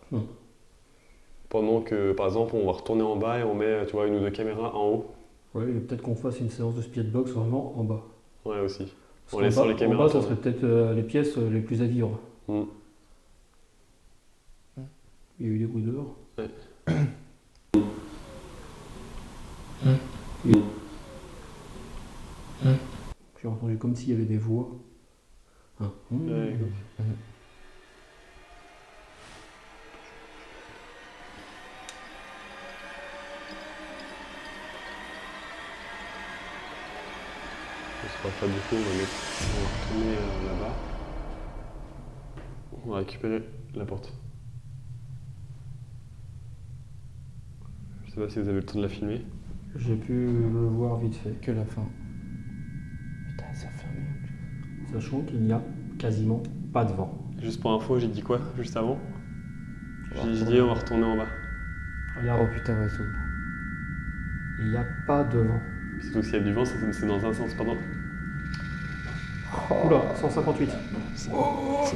pendant que par exemple on va retourner en bas et on met, tu vois, 1 ou 2 caméras en haut. Ouais, et peut-être qu'on fasse une séance de Spiritbox vraiment en bas. Ouais, aussi. Parce En qu'en laissant bas, les caméras. en bas, ça serait peut-être les pièces les plus à vivre. Mm. Il y a eu des bruits dehors. Ouais. J'ai entendu comme s'il y avait des voix. Hein. Ouais. On va faire du coup, on va retourner là-bas. On va récupérer la porte. Je sais pas si vous avez le temps de la filmer. J'ai pu le voir vite fait. Que la fin. Putain, ça ferme. Sachant qu'il n'y a quasiment pas de vent. Juste pour info, j'ai dit quoi juste avant? J'ai dit on va retourner en bas. Regarde, Oh putain, ouais, s'ouvre. il n'y a pas de vent. Surtout s'il y a du vent, c'est dans un sens, pardon. Oula, 158.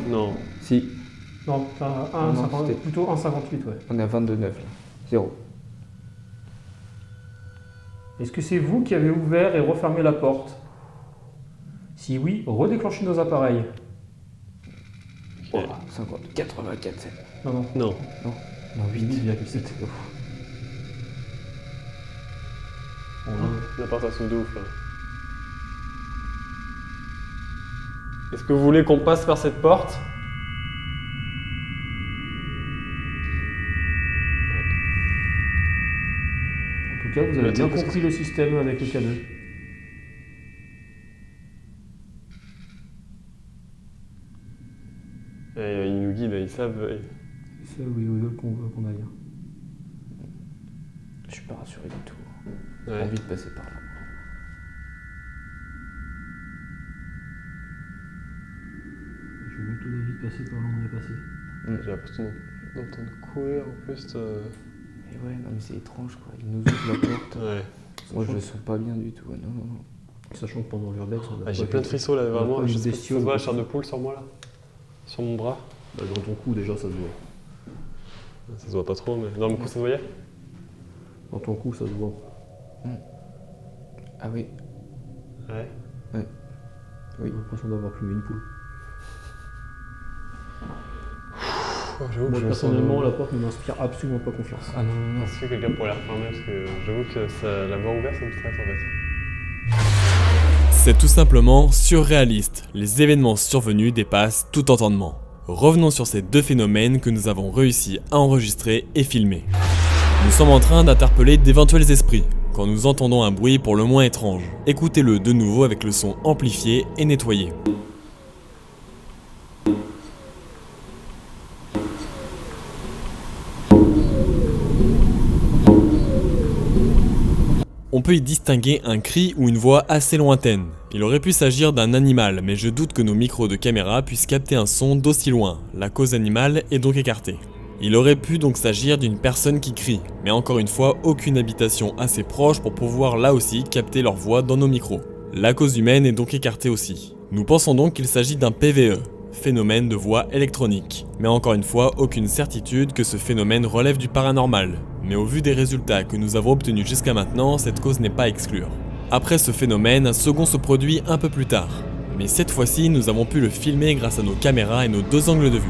Non. Si, Non, c'était- plutôt 1,58, ouais. on est à 22,9 là. 0. Est-ce que c'est vous qui avez ouvert et refermé la porte? Si oui, redéclenchez nos appareils. Ok. 50, 84, 7. Non, non. Non. Non, 8,7. Bon, La porte à souffle de ouf là. Est-ce que vous voulez qu'on passe par cette porte? en tout cas, vous avez bien compris le système avec le K2. Et ils nous guident, ils savent. C'est où ils veulent qu'on aille. Je suis pas rassuré du tout. J'ai Ouais. envie de passer par là. Je veux tout d'avis de passer par là où on est passé. J'ai l'impression d'entendre courir en plus. Et ouais, non mais c'est étrange quoi. Ils nous ouvrent la porte. Ouais. Moi je le sens pas bien du tout. Non, non, non. Sachant que pendant l'urbex, on a Ah, j'ai pas plein de fait- frissons là, on a vraiment. pas Je une sais pas si ça bestiole se voit la ou chair de quelque poule sur moi là. Sur mon bras. Bah, dans ton cou, déjà, ça se voit. Ça se voit pas trop, mais. Dans mon cou, ça se voyait? Dans ton cou, ça se voit. Ah oui. Ouais. Oui. J'ai l'impression d'avoir plumé une poule. J'avoue Moi que je personnellement, la porte ne m'inspire absolument pas confiance. Ah non, non, non. Est-ce que quelqu'un pourrait la refermer parce que j'avoue que la voir ouverte ça me stresse en fait. C'est tout simplement surréaliste. Les événements survenus dépassent tout entendement. Revenons sur ces deux phénomènes que nous avons réussi à enregistrer et filmer. Nous sommes en train d'interpeller d'éventuels esprits quand nous entendons un bruit pour le moins étrange. Écoutez-le de nouveau avec le son amplifié et nettoyé. On peut y distinguer un cri ou une voix assez lointaine. Il aurait pu s'agir d'un animal, mais je doute que nos micros de caméra puissent capter un son d'aussi loin. La cause animale est donc écartée. Il aurait pu donc s'agir d'une personne qui crie, mais encore une fois, aucune habitation assez proche pour pouvoir là aussi capter leur voix dans nos micros. La cause humaine est donc écartée aussi. Nous pensons donc qu'il s'agit d'un PVE, phénomène de voix électronique. Mais encore une fois, aucune certitude que ce phénomène relève du paranormal. Mais au vu des résultats que nous avons obtenus jusqu'à maintenant, cette cause n'est pas à exclure. Après ce phénomène, un second se produit un peu plus tard. Mais cette fois-ci, nous avons pu le filmer grâce à nos caméras et nos deux angles de vue.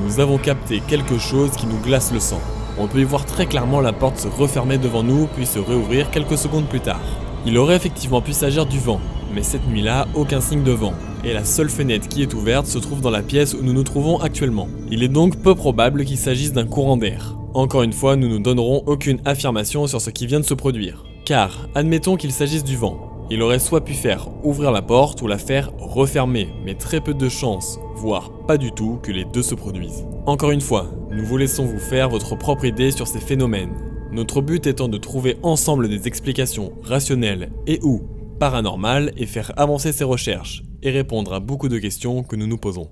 Nous avons capté quelque chose qui nous glace le sang. On peut y voir très clairement la porte se refermer devant nous puis se réouvrir quelques secondes plus tard. Il aurait effectivement pu s'agir du vent, mais cette nuit-là, aucun signe de vent. Et la seule fenêtre qui est ouverte se trouve dans la pièce où nous nous trouvons actuellement. Il est donc peu probable qu'il s'agisse d'un courant d'air. Encore une fois, nous ne donnerons aucune affirmation sur ce qui vient de se produire. Car, admettons qu'il s'agisse du vent. Il aurait soit pu faire ouvrir la porte ou la faire refermer, mais très peu de chances, voire pas du tout, que les deux se produisent. Encore une fois, nous vous laissons vous faire votre propre idée sur ces phénomènes. Notre but étant de trouver ensemble des explications rationnelles et ou paranormales et faire avancer ces recherches et répondre à beaucoup de questions que nous nous posons.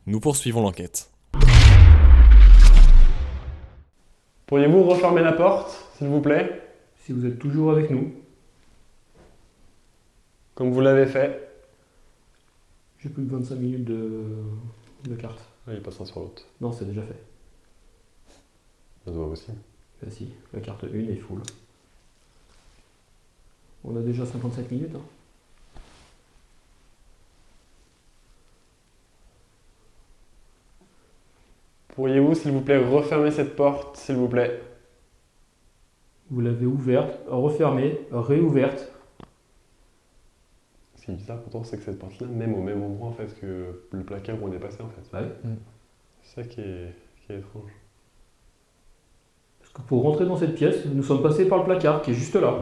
Nous poursuivons l'enquête. Pourriez-vous refermer la porte, s'il vous plaît? Si vous êtes toujours avec nous, Comme vous l'avez fait. j'ai plus que 25 minutes de carte. Il passera sur l'autre. Non, c'est déjà fait. Ça doit aussi. Bah si, la carte 1 est full. On a déjà 57 minutes. Hein. Pourriez-vous, s'il vous plaît, refermer cette porte, s'il vous plaît? Vous l'avez ouverte, refermée, réouverte. Ce qui est bizarre pourtant, c'est que cette porte-là, même au même endroit en fait que le placard où on est passé en fait. Ouais. C'est ça qui est étrange. Parce que pour rentrer dans cette pièce, nous sommes passés par le placard qui est juste là.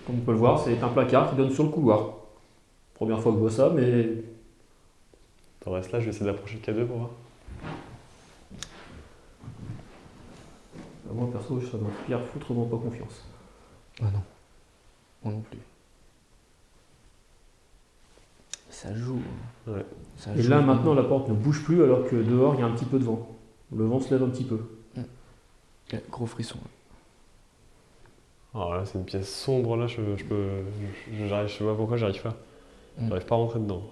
Comme on peut le voir, c'est un placard qui donne sur le couloir. Première fois que je vois ça, mais T'en restes là, je vais essayer d'approcher le K2 pour voir. moi perso, ça m'inspire foutrement pas confiance. Ah non. Moi non plus. Ça joue. Ouais. Ça Et joue. là maintenant la porte ne bouge plus alors que dehors il y a un petit peu de vent. Le vent se lève un petit peu. Ouais, gros frisson. Alors là, c'est une pièce sombre là, je sais pas pourquoi j'arrive pas. J'arrive pas à rentrer dedans.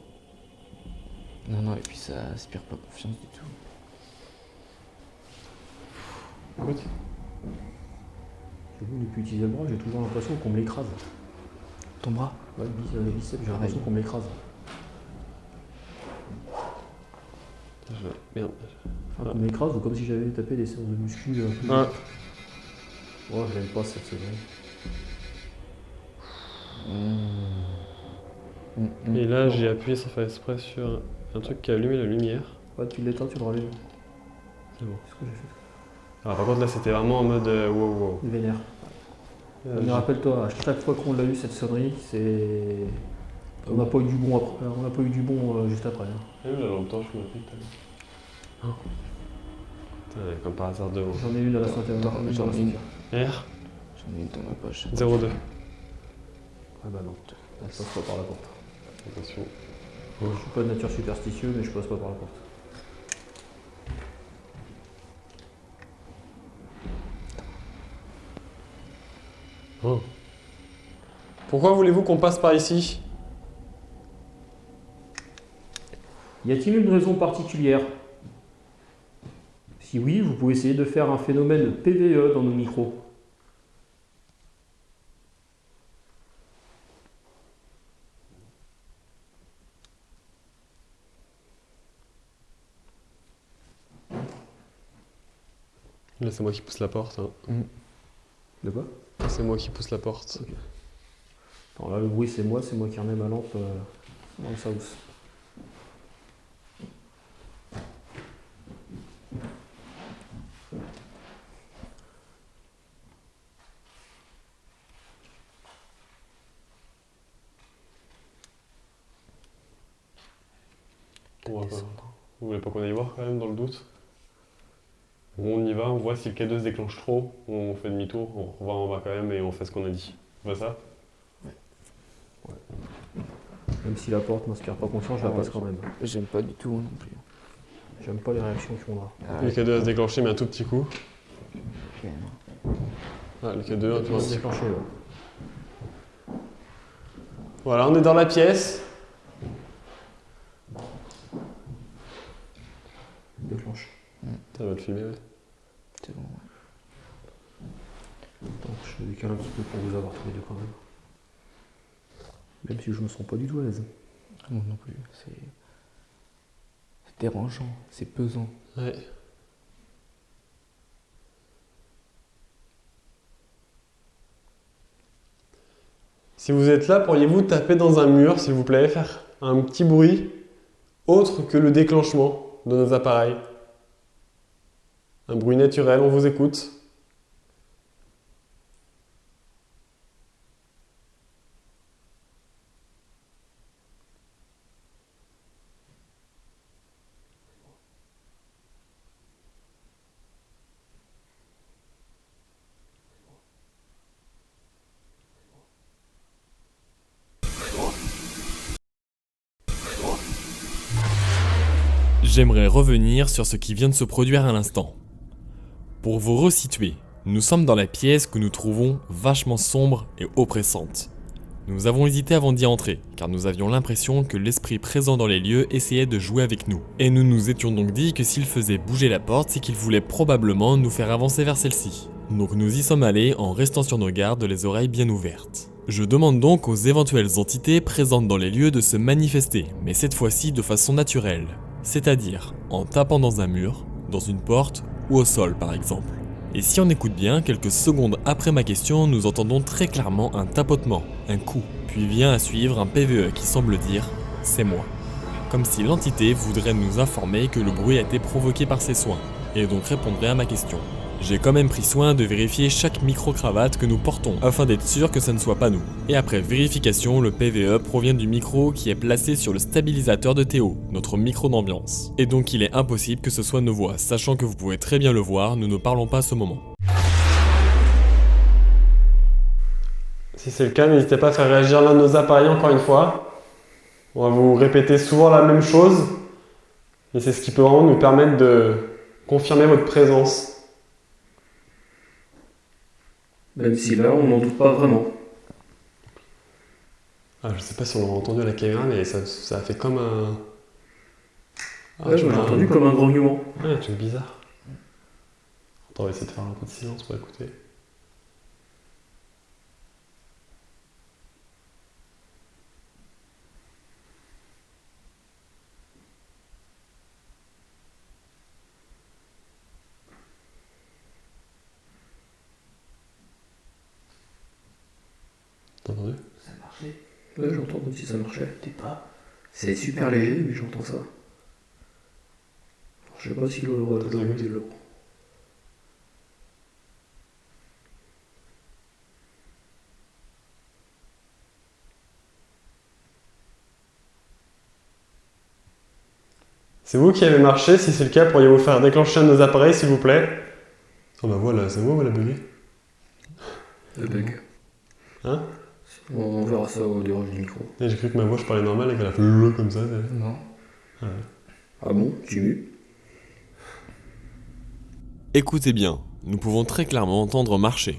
Non, non, et puis ça inspire pas confiance du tout. Écoute. J'avoue, depuis utiliser le bras, j'ai toujours l'impression qu'on me l'écrase. Ton bras? Ouais, le biceps, j'ai l'impression qu'on me l'écrase. Merde. Enfin, qu'on m'écrase ou comme si j'avais tapé des séances de muscu. Ah. Oh, je l'aime pas cette saison. Et là, j'ai appuyé sans faire exprès sur un truc qui a allumé la lumière. Ouais, tu l'éteins, tu le rallumes. C'est bon. C'est ce que j'ai fait. Alors par contre là, c'était vraiment en mode wow. Il vénère. Mais rappelle-toi, à chaque fois qu'on l'a eu cette sonnerie, c'est. On n'a pas eu du bon après. On n'a pas eu du bon juste après. Hein. Là longtemps, je me dis tout à l'heure. Comme par hasard de J'en ai une à la santé. J'en ai une. R J'en ai une dans ma poche. 02. Ah bah non, je passe pas par la porte. Attention. Je suis pas de nature superstitieuse, mais je passe pas par la porte. Oh. Pourquoi voulez-vous qu'on passe par ici? Y a-t-il une raison particulière? Si oui, vous pouvez essayer de faire un phénomène PVE dans nos micros. Là, c'est moi qui pousse la porte. Hein. De quoi? C'est moi qui pousse la porte. Ok. Alors là, le bruit, c'est moi qui remets ma lampe dans le house. Vous voulez pas qu'on aille voir quand même dans le doute? Bon, on y va, on voit si le K2 se déclenche trop, on fait demi-tour, on va en bas quand même et on fait ce qu'on a dit. On fait ça? Ouais. Même si la porte m'inspire pas confiance, je la passe quand même. J'aime pas du tout non plus. J'aime pas les réactions qu'ils font là. Le K2 a se déclenché mais un tout petit coup. Ok. Ah, le K2 un tout va se petit coup. déclencher là. Voilà, on est dans la pièce. Déclenche. Ça va te filmer, ouais. C'est bon. Attends, je décale un petit peu pour vous avoir tous les deux quand même. Même si je me sens pas du tout à l'aise. Moi non plus. C'est dérangeant, c'est pesant. Ouais. Si vous êtes là, pourriez-vous taper dans un mur, s'il vous plaît, faire un petit bruit autre que le déclenchement de nos appareils? Un bruit naturel, on vous écoute. J'aimerais revenir sur ce qui vient de se produire à l'instant. Pour vous resituer, nous sommes dans la pièce que nous trouvons vachement sombre et oppressante. Nous avons hésité avant d'y entrer, car nous avions l'impression que l'esprit présent dans les lieux essayait de jouer avec nous. Et nous nous étions donc dit que s'il faisait bouger la porte, c'est qu'il voulait probablement nous faire avancer vers celle-ci. Donc nous y sommes allés en restant sur nos gardes, les oreilles bien ouvertes. Je demande donc aux éventuelles entités présentes dans les lieux de se manifester, mais cette fois-ci de façon naturelle. C'est-à-dire en tapant dans un mur, dans une porte ou au sol par exemple. Et si on écoute bien, quelques secondes après ma question, nous entendons très clairement un tapotement, un coup, puis vient à suivre un PVE qui semble dire « c'est moi ». Comme si l'entité voudrait nous informer que le bruit a été provoqué par ses soins, et donc répondrait à ma question. J'ai quand même pris soin de vérifier chaque micro-cravate que nous portons, afin d'être sûr que ça ne soit pas nous. Et après vérification, le PVE provient du micro qui est placé sur le stabilisateur de Théo, notre micro d'ambiance. Et donc il est impossible que ce soit nos voix, sachant que vous pouvez très bien le voir, nous ne parlons pas à ce moment. Si c'est le cas, n'hésitez pas à faire réagir l'un de nos appareils encore une fois. On va vous répéter souvent la même chose, et c'est ce qui peut vraiment nous permettre de confirmer votre présence. Même si là, on n'en doute pas vraiment. Ah, je sais pas si on l'a entendu à la caméra, mais ça a fait comme un... Ah, Ouais, je l'ai entendu comme un grognement. Ouais, un truc bizarre. Attends, on va essayer de faire un peu de silence pour écouter. T'as entendu? Ça marchait. Ouais, j'entends comme si ça marchait. T'es pas. C'est super léger, mais j'entends ça. Je sais pas si le est lourd. C'est vous qui avez marché, si c'est le cas, pourriez-vous faire déclencher un de nos appareils, s'il vous plaît? Oh bah voilà, c'est moi ou la bugué? Le bug. Hein? On verra ça au déroge du micro. Et j'ai cru que ma voix, je parlais normal et qu'elle a fait le comme ça. Non. Ouais. Ah bon? Tu mu? Écoutez bien, nous pouvons très clairement entendre marcher.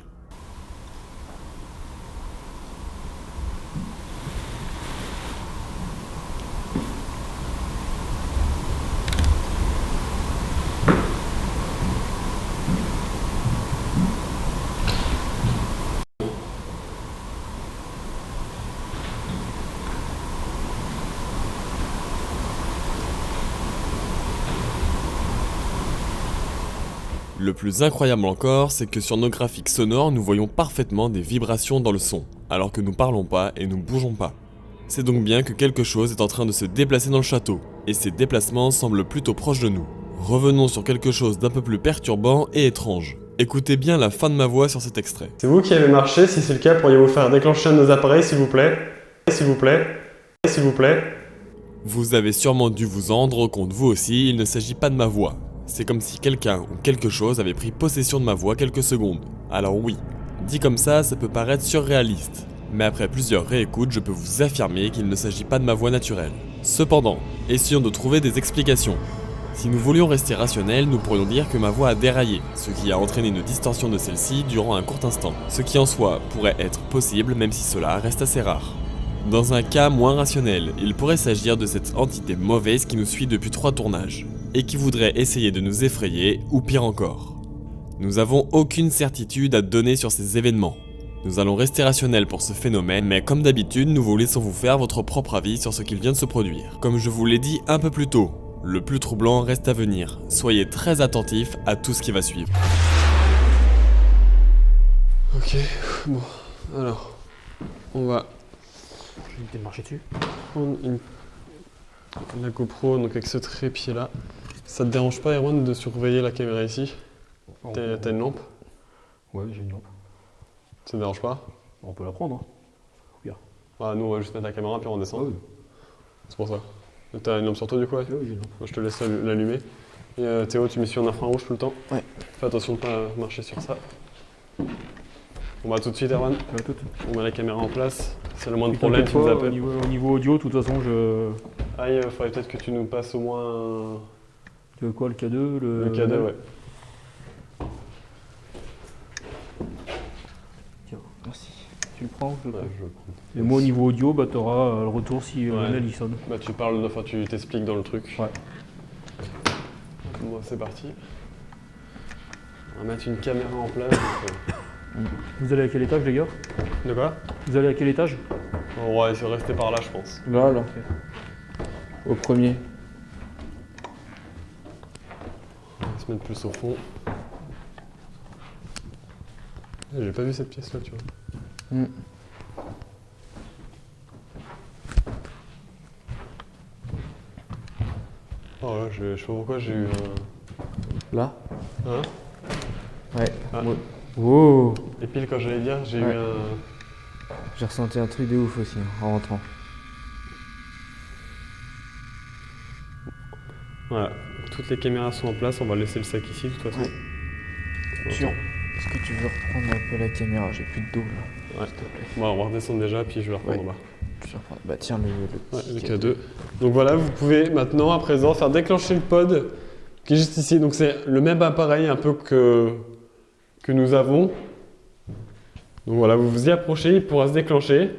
Le plus incroyable encore, c'est que sur nos graphiques sonores, nous voyons parfaitement des vibrations dans le son, alors que nous parlons pas et nous bougeons pas. C'est donc bien que quelque chose est en train de se déplacer dans le château, et ces déplacements semblent plutôt proches de nous. Revenons sur quelque chose d'un peu plus perturbant et étrange. Écoutez bien la fin de ma voix sur cet extrait. C'est vous qui avez marché, si c'est le cas, pourriez-vous faire déclencher un de nos appareils s'il vous plaît? S'il vous plaît? S'il vous plaît? Vous avez sûrement dû vous en rendre compte vous aussi, il ne s'agit pas de ma voix. C'est comme si quelqu'un ou quelque chose avait pris possession de ma voix quelques secondes. Alors oui, dit comme ça peut paraître surréaliste. Mais après plusieurs réécoutes, je peux vous affirmer qu'il ne s'agit pas de ma voix naturelle. Cependant, essayons de trouver des explications. Si nous voulions rester rationnels, nous pourrions dire que ma voix a déraillé, ce qui a entraîné une distorsion de celle-ci durant un court instant. Ce qui en soi pourrait être possible même si cela reste assez rare. Dans un cas moins rationnel, il pourrait s'agir de cette entité mauvaise qui nous suit depuis 3 tournages, et qui voudrait essayer de nous effrayer, ou pire encore. Nous avons aucune certitude à donner sur ces événements. Nous allons rester rationnels pour ce phénomène, mais comme d'habitude, nous vous laissons vous faire votre propre avis sur ce qu'il vient de se produire. Comme je vous l'ai dit un peu plus tôt, le plus troublant reste à venir. Soyez très attentifs à tout ce qui va suivre. Ok, bon, alors, on va J'ai évité de marcher dessus. prendre la GoPro donc avec ce trépied là. Ça te dérange pas, Erwan, de surveiller la caméra ici? T'as une lampe? Ouais, j'ai une lampe. Ça te dérange pas? On peut la prendre. Ah, nous on va juste mettre la caméra puis on descend. Ah oui. C'est pour ça. T'as une lampe sur toi du coup? Ouais. Oui, j'ai une lampe. Moi, je te laisse l'allumer. Et Théo, tu mets sur un infrarouge tout le temps? Ouais. Fais attention de pas marcher sur ça. On va tout de suite, Erwan. On met la caméra en place. C'est le moindre problème, tu nous Au appelles. niveau audio, de toute façon, Ah, il faudrait peut-être que tu nous passes au moins Tu veux quoi, le K2 le K2, ouais. Tiens, merci. Tu le prends? Je le prends. Je le prends. Et moi, au niveau audio, bah, tu auras le retour si Ouais. Lionel il sonne. Bah, tu parles, enfin, tu t'expliques dans le truc. Ouais. Bon, c'est parti. On va mettre une caméra en place. Vous allez à quel étage, les gars? De quoi? Vous allez à quel étage? On va essayer de rester par là, je pense. Là. Au premier. On va se mettre plus au fond. J'ai pas vu cette pièce là, tu vois. Oh là, je sais pas pourquoi j'ai eu un... Là. Hein? Ouais. Ah. Wow. Et pile quand j'allais dire, j'ai eu Ouais. un... J'ai ressenti un truc de ouf aussi en rentrant. Voilà, toutes les caméras sont en place, on va laisser le sac ici de toute façon. Tiens, est-ce que tu veux reprendre un peu la caméra? J'ai plus de dos là. Ouais. S'il te plaît. Bon, on va redescendre déjà, puis je vais la reprendre Ouais. en bas. Je vais reprendre. Bah tiens, le Ouais, le petit K2. Donc voilà, vous pouvez maintenant, à présent, faire déclencher le pod qui est juste ici. Donc c'est le même appareil un peu que nous avons. Donc voilà, vous vous y approchez, il pourra se déclencher.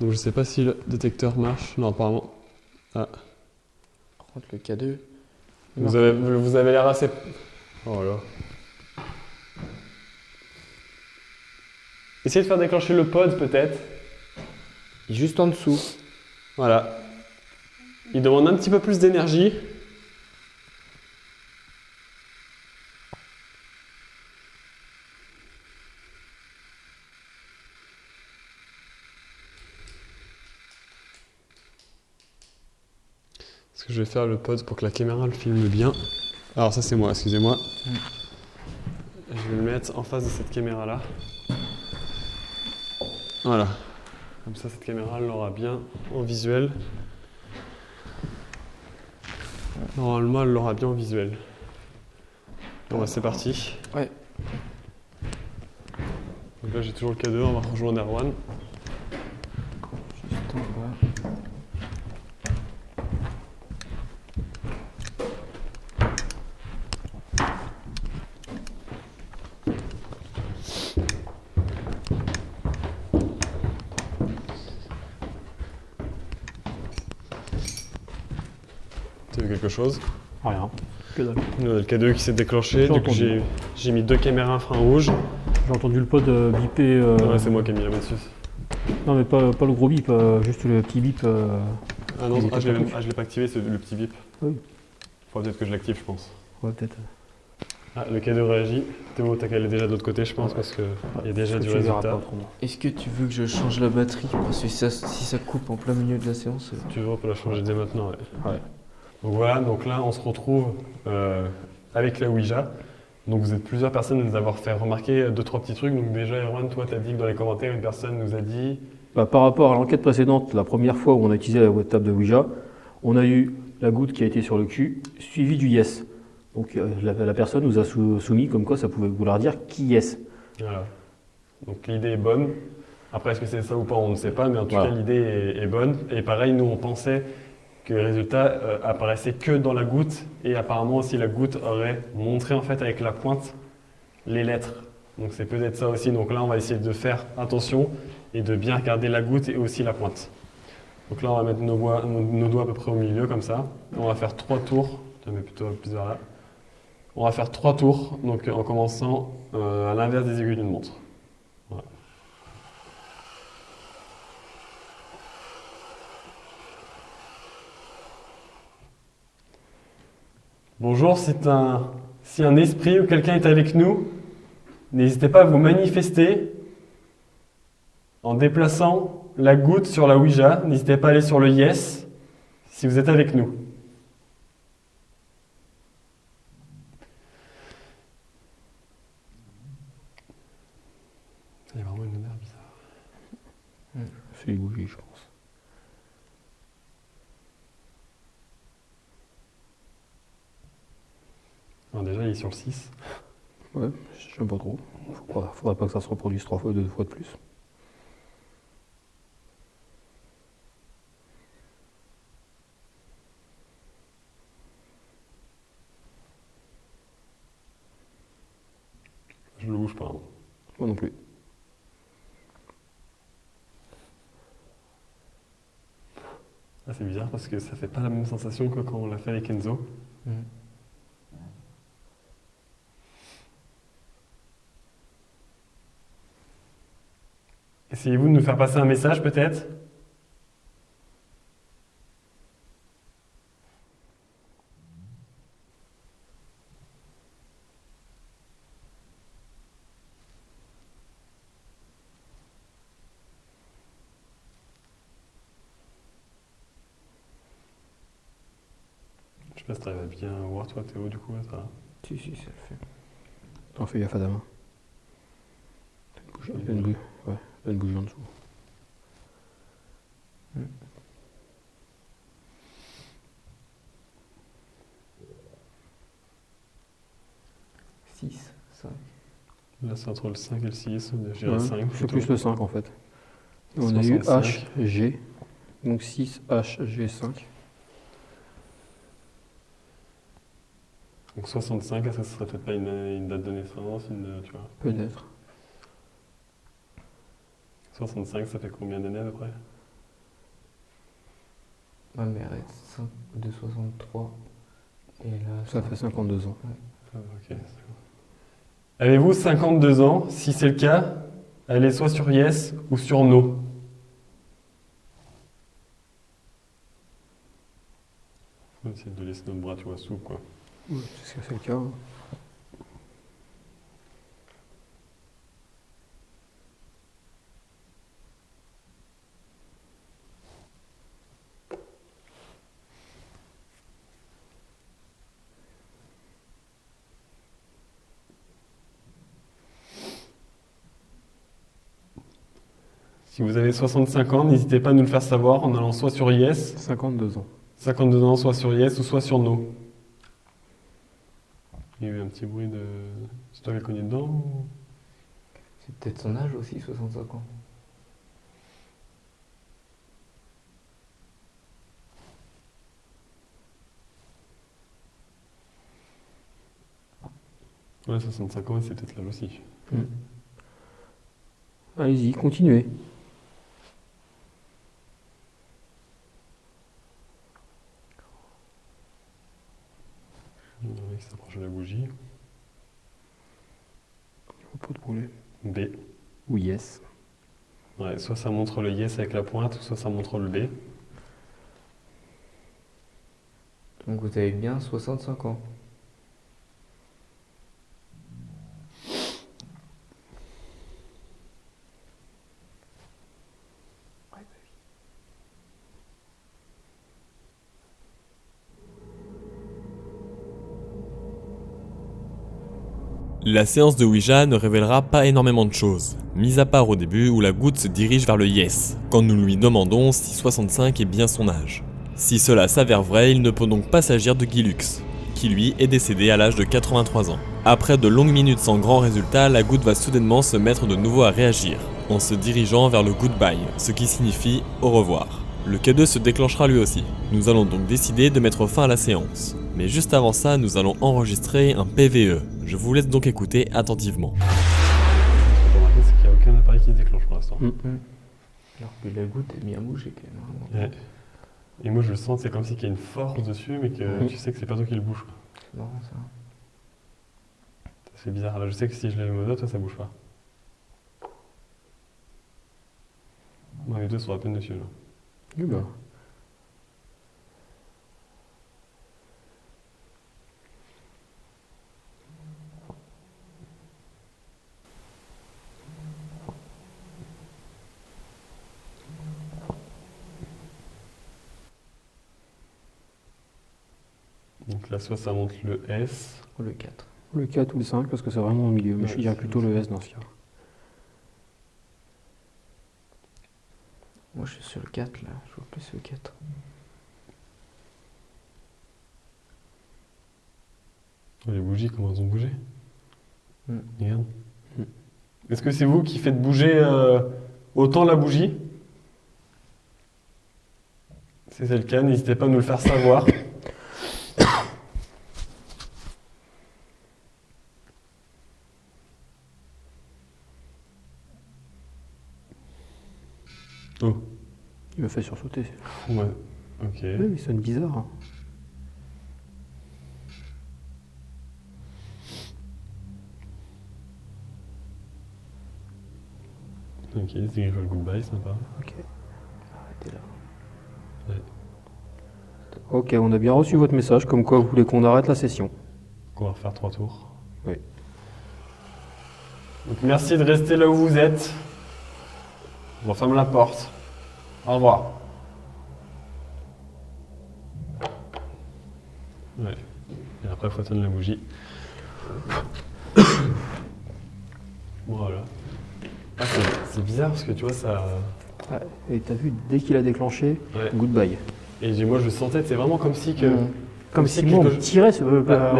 Donc je sais pas si le détecteur marche. Non, apparemment. Ah. Par contre, le K2. Vous avez l'air assez... Oh là. Essayez de faire déclencher le pod peut-être. Il est juste en dessous. Voilà. Il demande un petit peu plus d'énergie. Parce que je vais faire le pod pour que la caméra le filme bien. Alors ça c'est moi, excusez-moi. Je vais le mettre en face de cette caméra là. Voilà. Comme ça cette caméra elle l'aura bien en visuel. Normalement elle l'aura bien en visuel. Bon bah c'est parti. Ouais. Donc là j'ai toujours le K2, on va rejoindre Erwan. Juste en bas. T'as vu quelque chose? Rien. Que dalle. Le K2 qui s'est déclenché, J'ai du coup entendu. j'ai mis 2 caméras infrarouges. J'ai entendu le pod biper. Ouais c'est moi qui ai mis la main dessus. Non, mais pas le gros bip, juste le petit bip. Ah non, Il était je pas touche. l'ai pas activé, c'est le petit bip. Oui. Faudrait peut-être que je l'active je pense. Ouais, peut-être. Ah, le cadeau réagit. Théo, t'as qu'à aller déjà de l'autre côté, je pense, parce qu'il y a déjà Parce du que tu verras résultat. pas autrement. Est-ce que tu veux que je change la batterie? Parce que si ça coupe en plein milieu de la séance. Si tu veux, on peut la changer dès maintenant. Ouais. Ouais. Donc voilà, donc là, on se retrouve avec la Ouija. Donc vous êtes plusieurs personnes à nous avoir fait remarquer 2-3 petits trucs. Donc déjà, Erwan, toi, t'as dit que dans les commentaires, une personne nous a dit... Bah, par rapport à l'enquête précédente, la première fois où on a utilisé la table de Ouija, on a eu la goutte qui a été sur le cul, suivie du yes. Donc la personne nous a soumis comme quoi ça pouvait vouloir dire qui yes. Voilà. Donc l'idée est bonne. Après, est-ce que c'est ça ou pas, on ne sait pas, mais en tout Voilà. cas, l'idée est bonne. Et pareil, nous, on pensait que les résultats apparaissaient que dans la goutte, et apparemment aussi la goutte aurait montré en fait avec la pointe les lettres. Donc c'est peut-être ça aussi. Donc là, on va essayer de faire attention et de bien regarder la goutte et aussi la pointe. Donc là, on va mettre nos doigts à peu près au milieu, comme ça. On va faire 3 tours. Je mets plutôt plus vers là. On va faire 3 tours, donc en commençant à l'inverse des aiguilles d'une montre. Voilà. Bonjour, si un esprit ou quelqu'un est avec nous, n'hésitez pas à vous manifester en déplaçant la goutte sur la Ouija. N'hésitez pas à aller sur le yes si vous êtes avec nous. Il y a vraiment une odeur bizarre. C'est les bougies, je pense. Alors déjà, il est sur le 6. Ouais, j'aime pas trop. Faudrait pas que ça se reproduise 2 fois de plus. Je ne le bouge pas. Hein. Moi non plus. Ah, c'est bizarre parce que ça fait pas la même sensation que quand on l'a fait avec Enzo. Essayez-vous de nous faire passer un message peut-être? Je sais pas si tu arrives à bien voir toi Théo du coup ça. Si, ça le fait. T'en fais gaffe à ta main. Il y a une bougie en dessous. Six, 5. Là c'est entre le 5 et le 6, je dirais 5. C'est plus le 5 en fait. On a eu 65. H, G. Donc 6, H, G, 5. Donc 65, est-ce que ce serait peut-être pas une date de naissance, tu vois? Peut-être. 65, ça fait combien d'années à peu près? Ma mère est 5 de 63. Et là, Ça fait 52 ans. Ah, ok, c'est bon. Avez-vous 52 ans? Si c'est le cas, allez soit sur yes ou sur no. On va essayer de laisser notre bras, tu vois, souple, quoi. Ouais, c'est le cas. Hein. Si vous avez 65 ans, n'hésitez pas à nous le faire savoir en allant soit sur yes, 52 ans. 52 ans, soit sur yes ou soit sur no. Il y a eu un petit bruit de... C'est toi qui as cogné dedans ou... c'est peut-être son âge aussi, 65 ans. Ouais, 65 ans, c'est peut-être l'âge aussi. Allez-y, continuez. Il y en a qui s'approche de la bougie. Pas de problème. B. Ou yes. Ouais, soit ça montre le yes avec la pointe, soit ça montre le B. Donc vous avez bien 65 ans. La séance de Ouija ne révélera pas énormément de choses, mis à part au début où la goutte se dirige vers le yes, quand nous lui demandons si 65 est bien son âge. Si cela s'avère vrai, il ne peut donc pas s'agir de Guy Lux, qui lui est décédé à l'âge de 83 ans. Après de longues minutes sans grand résultat, la goutte va soudainement se mettre de nouveau à réagir, en se dirigeant vers le goodbye, ce qui signifie au revoir. Le K2 se déclenchera lui aussi. Nous allons donc décider de mettre fin à la séance. Mais juste avant ça, nous allons enregistrer un PVE. Je vous laisse donc écouter attentivement. Ce que j'ai remarqué, c'est qu'il n'y a aucun appareil qui se déclenche pour l'instant. Alors que la goutte est bien bougée quand même. Ouais. Et moi je le sens, c'est comme s'il y a une force dessus, mais que tu sais que c'est pas toi qui le bouge. Quoi. C'est marrant ça. C'est bizarre. Là, je sais que si je lève le moteur, toi ça bouge pas. Moi les deux sont à peine dessus là. Donc là, soit ça monte le S. Ou le 4. Le 4 ou le 5 parce que c'est vraiment au milieu, mais je dirais plutôt le S dans ce cas. Moi je suis sur le 4 là, je vois plus le 4. Les bougies, comment elles ont bougé? Regarde. Mm. Est-ce que c'est vous qui faites bouger autant la bougie? Si c'est le cas, n'hésitez pas à nous le faire savoir. Oh. Il me fait sursauter. Ouais. Ok. Oui, il sonne bizarre. Hein. Ok, c'est le goodbye, sympa. Ok. Arrêtez là. Ouais. Ok, on a bien reçu votre message, comme quoi vous voulez qu'on arrête la session. On va refaire 3 tours. Oui. Donc merci de rester là où vous êtes. On referme la porte. Au revoir. Ouais. Et après, il faut atteindre la bougie. Voilà. Ah, c'est bizarre parce que tu vois, ça. Ouais. Et t'as vu, dès qu'il a déclenché, Ouais. goodbye. Et moi, je sentais, c'est vraiment comme si que. Comme si moi, on me tirait, on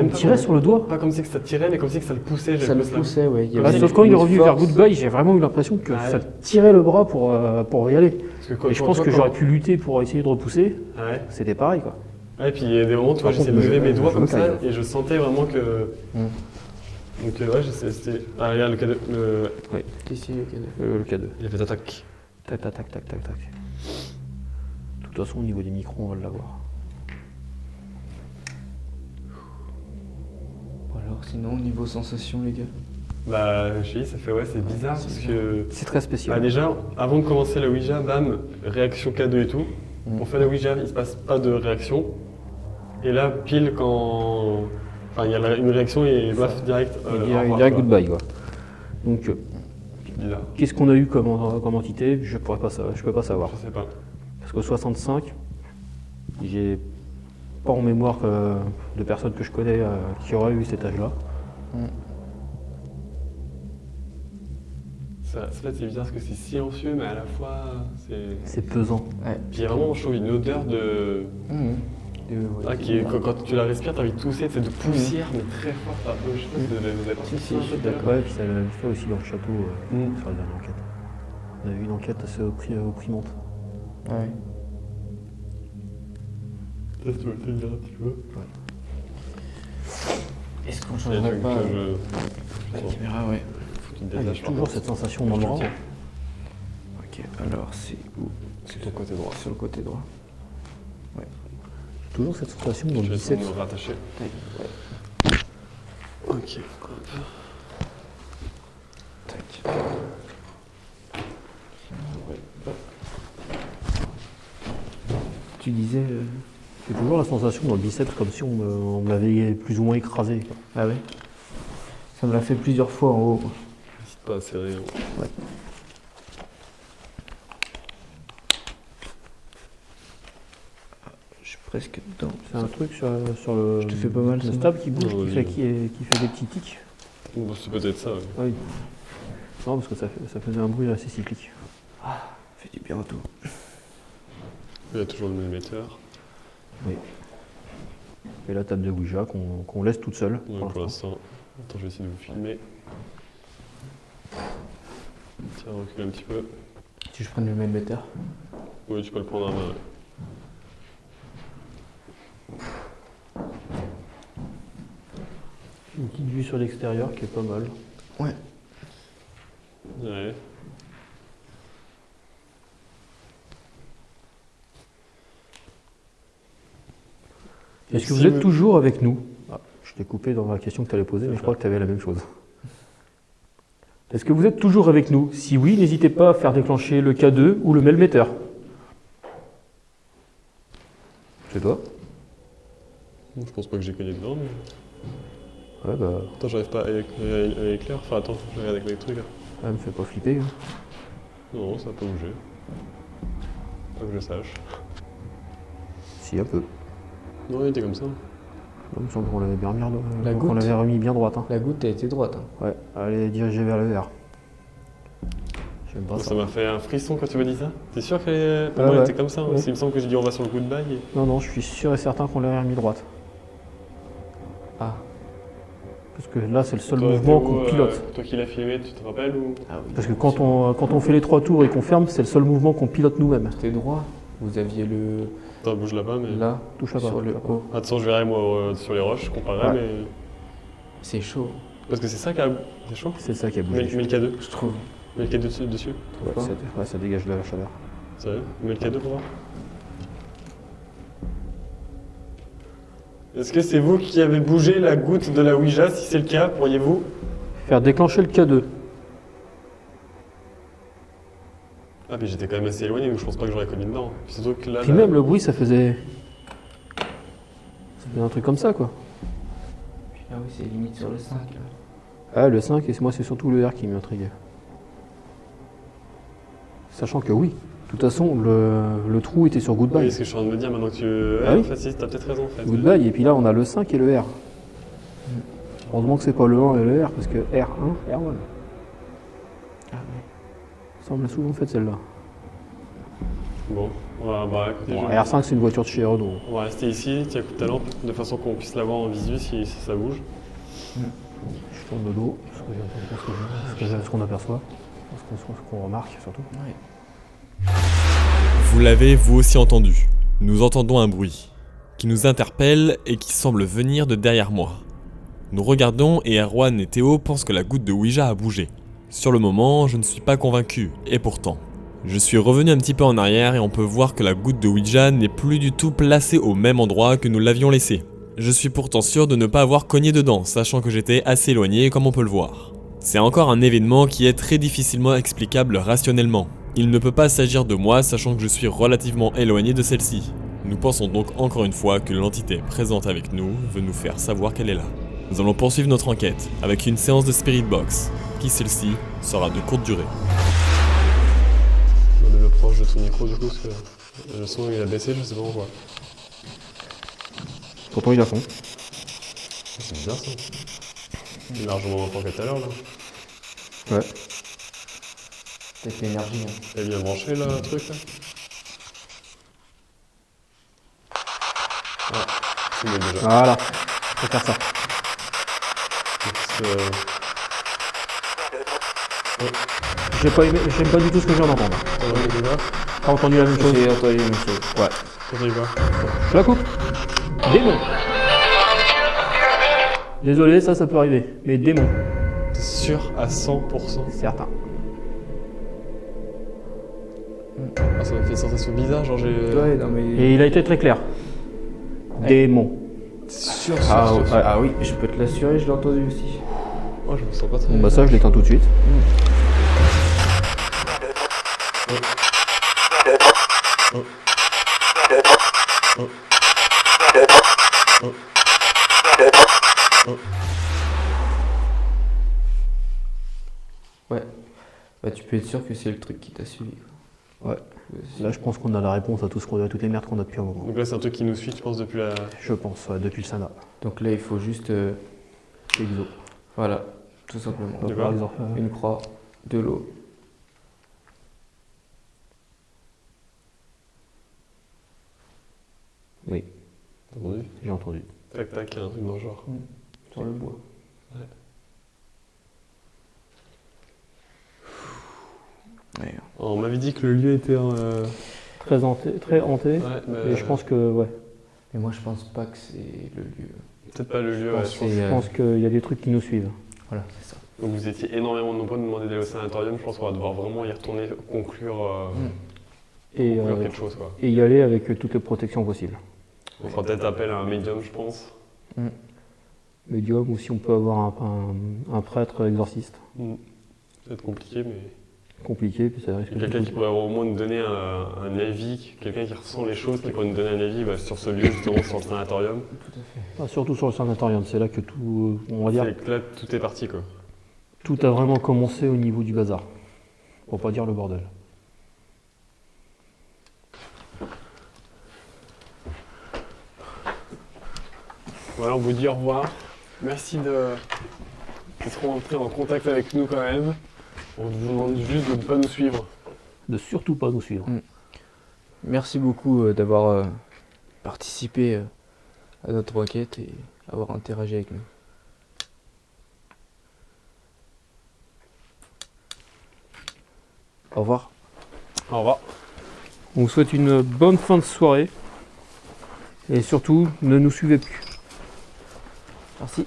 me tirait sur le doigt. Pas comme si que ça tirait, mais comme si que ça le poussait. Ça le poussait, ouais. Il y avait Sauf quand il est une revenu force. vers goodbye, j'ai vraiment eu l'impression que Ouais. ça tirait le bras pour y aller. Parce que Et je pense que j'aurais pu lutter pour essayer de repousser. Ouais. C'était pareil, quoi. Ouais, puis il y a des moments, tu vois, Par j'essayais de contre, lever mes doigts je comme me ça, caille. et je sentais vraiment que. Donc, ouais, c'était. Ah, regarde, le Ici, le 4. Le K2. il a fait attaque. Tac, tac, tac, tac, tac, tac. De toute façon, au niveau des micros, on va l'avoir. Alors sinon, niveau sensation, les gars. Bah, je te dis, ça fait, ouais, c'est bizarre parce que. C'est très spécial. Bah, déjà, avant de commencer la Ouija, bam, réaction K2 et tout. On fait la Ouija, il se passe pas de réaction. Et là, pile quand. Enfin, il y a une réaction et baf, direct. Direct goodbye, quoi. Donc, Bizarre. qu'est-ce qu'on a eu comme entité? Je peux pas savoir. Je sais pas. Parce qu'au 65, j'ai pas en mémoire de personnes que je connais qui auraient eu cet âge-là. En fait, c'est bizarre parce que c'est silencieux, mais à la fois, c'est. C'est pesant. Ouais. Puis il y a vraiment, je trouve, une odeur de. Ah, quand tu la respires, t'as envie de tousser, c'est de poussière, mais très forte. Un peu. Je sais pas si vous avez Si, ça, je suis un peu, d'accord. Ouais, puis ça l'a fait aussi dans le château sur la dernière enquête. On a eu une enquête assez opprimante. Ouais. Est-ce que tu veux le tenir un petit peu? Est-ce qu'on Et changerait donc, pas je. la caméra, ouais. Faut qu'il Il y a détache, toujours cette sensation dans le bras. Ok, alors c'est où? C'est ton côté droit. Sur le côté droit. Toujours cette sensation dans Je le vais essayer de biceps. me rattacher. Tac, ouais. Ok. Tac. Tu disais. J'ai toujours la sensation dans le biceps comme si on m'avait plus ou moins écrasé. Quoi. Ah ouais. Ça me l'a fait plusieurs fois en haut. N'hésite pas à serrer. Ouais. Je suis presque dedans. C'est un truc sur le, Je te fais pas mal, le ça. stab qui bouge, Ouais, qui fait des petits tics. Bon, c'est peut-être ça. Ouais. Ah oui. Non, parce que ça faisait un bruit assez cyclique. Fait du bien tout. Il y a toujours le même émetteur. Oui. Et la table de Ouija qu'on laisse toute seule. Ouais, pour l'instant. Attends, je vais essayer de vous filmer. Tiens, recule un petit peu. Si je prends le même émetteur. Oui, tu peux le prendre à main. Ouais. Une petite vue sur l'extérieur qui est pas mal. Ouais. Ouais. Est-ce que Si vous êtes toujours avec nous? Je t'ai coupé dans la question que tu allais poser, mais je crois que tu avais la même chose. Est-ce que vous êtes toujours avec nous? Si oui, n'hésitez pas à faire déclencher le K2 ou le melmeter. C'est toi? Je pense pas que j'ai cogné dedans, mais... Ouais, bah, Attends, j'arrive pas à éclair. Enfin, attends, je regarde avec les trucs là. me fait pas flipper. Hein. Non, ça a pas bougé. Pas que je sache. Si, un peu. Non, il était comme ça. Il me semble qu'on l'avait bien remis, La qu'on goutte. l'avait remis bien droite. Hein. La goutte a été droite. Hein. Ouais, elle est dirigée vers le vert. J'aime pas ça. Ça m'a fait un frisson quand tu m'as dit ça. T'es sûr qu'elle est... Pour Ouais, moi, elle ouais. était comme ça. Hein. Ouais. Il me semble que j'ai dit on va sur le goodbye. Et... Non, non, je suis sûr et certain qu'on l'avait remis droite. Ah. Parce que là, c'est le seul Toi, mouvement Théo, qu'on pilote. toi qui l'as filmé, tu te rappelles ou... Ah oui. Parce que quand on fait les 3 tours et qu'on ferme, c'est le seul mouvement qu'on pilote nous-mêmes. C'était droit. Vous aviez le... Attends, bouge là-bas, mais... Là, Touche là-bas. sur le haut. Attends, je verrai moi sur les roches, je comparerai, Ouais. mais... C'est chaud, Parce que c'est ça qui a... C'est chaud. C'est ça qui a bougé. Mets le K2. je trouve. Mets le K2 dessus. Ouais, ça dégage de la chaleur. Sérieux? Mets le K2 pour voir. Est-ce que c'est vous qui avez bougé la goutte de la Ouija? Si c'est le cas, pourriez-vous? Faire déclencher le K2. Ah, mais j'étais quand même assez éloigné, donc je pense pas que j'aurais commis dedans. Puis surtout que là... Puis même le bruit, ça faisait un truc comme ça, quoi. Ah oui, c'est limite sur le 5. Là. Ah, le 5, et moi, c'est surtout le R qui m'intriguait. Sachant que oui, de toute façon, le trou était sur Oui, Goodbye. ce que je suis en train de me dire maintenant que tu... Ah oui. en fait, si, t'as peut-être raison, en fait. Goodbye, et puis là, on a le 5 et le R. Heureusement que c'est pas le 1 et le R, parce que R1, R1. Ah oui. Ça, on me l'a souvent fait, celle-là. Bon, bah écoutez, Bon, je- R5, c'est une voiture de chez Renault. on va rester ici, tiens, coup de ta lampe, de façon qu'on puisse la voir en visu si ça bouge. Je tourne le dos, ce qu'on aperçoit, ce qu'on remarque, surtout. Ouais. Vous l'avez vous aussi entendu. Nous entendons un bruit qui nous interpelle et qui semble venir de derrière moi. Nous regardons et Erwan et Théo pensent que la goutte de Ouija a bougé. Sur le moment, je ne suis pas convaincu, et pourtant. Je suis revenu un petit peu en arrière et on peut voir que la goutte de Ouija n'est plus du tout placée au même endroit que nous l'avions laissée. Je suis pourtant sûr de ne pas avoir cogné dedans, sachant que j'étais assez éloigné comme on peut le voir. C'est encore un événement qui est très difficilement explicable rationnellement. Il ne peut pas s'agir de moi, sachant que je suis relativement éloigné de celle-ci. Nous pensons donc encore une fois que l'entité présente avec nous veut nous faire savoir qu'elle est là. Nous allons poursuivre notre enquête avec une séance de Spirit Box, qui celle-ci sera de courte durée. Je vais me proche de ton micro du coup, parce que le son il a baissé, je sais pas pourquoi. Pourtant, il a fond. C'est bizarre ça. Il est largement moins fort que tout à l'heure là. Ouais. Peut-être l'énergie. Hein. T'as bien branché là, le truc là? Ah, c'est mieux déjà. Voilà, faut faire ça. Parce que, J'aime pas du tout ce que je viens d'entendre. T'as entendu la même chose? J'ai entendu la même chose. Ouais. t'as dit quoi? Je la coupe. Démon. Désolé, ça peut arriver. Mais démon, T'es sûr à 100%? certain. Ah, ça m'a fait une sensation bizarre, genre j'ai... Ouais, non mais... Et il a été très clair. Démon. T'es sûr, Ah, ouais. Ah oui, je peux te l'assurer, je l'ai entendu aussi. Oh, je me sens pas très... Bon bah ça, je l'éteins tout de suite. Ouais. Bah tu peux être sûr que c'est le truc qui t'a suivi. Quoi. Ouais. Là, je pense qu'on a la réponse à toutes les merdes qu'on a depuis un moment. Donc là, c'est un truc qui nous suit, tu penses, depuis la... Je pense, ouais, depuis le Sana. Donc là, il faut juste... Exo. Voilà. tout simplement. De Par quoi exemple, Une croix, de l'eau. oui, T'as entendu? j'ai entendu. Tac tac, un truc dans le genre. Sur le bois. Ouais. On m'avait dit que le lieu était Très hanté, ouais, mais et je pense que, ouais, Mais moi je pense pas que c'est le lieu. peut-être pas le lieu. pense Ouais, que c'est- je pense qu'il y a des trucs qui nous suivent. Voilà, c'est ça. Donc vous étiez énormément nombreux de demander d'aller au sanatorium. Je pense qu'on va devoir vraiment y retourner, conclure Et, quelque chose quoi. et y aller avec toutes les protections possibles. On fera peut-être appel à un médium, je pense. Médium, ou si on peut avoir un prêtre exorciste. Peut-être compliqué, mais Compliqué, puis ça risque de quelqu'un qui pourrait au moins nous donner un avis, quelqu'un qui ressent les choses, qui pourrait nous donner un avis sur ce lieu, justement sur le sanatorium. Surtout sur le sanatorium, c'est là que tout, on va dire, C'est que là, tout est parti quoi. tout a vraiment commencé au niveau du bazar. Pour pas dire le bordel. Voilà, on vous dit au revoir. Merci d'être rentré en contact avec nous quand même. On vous demande juste de ne pas nous suivre. De surtout pas nous suivre. Merci beaucoup d'avoir participé à notre enquête et avoir interagi avec nous. Au revoir. Au revoir. On vous souhaite une bonne fin de soirée. Et surtout, ne nous suivez plus. Merci.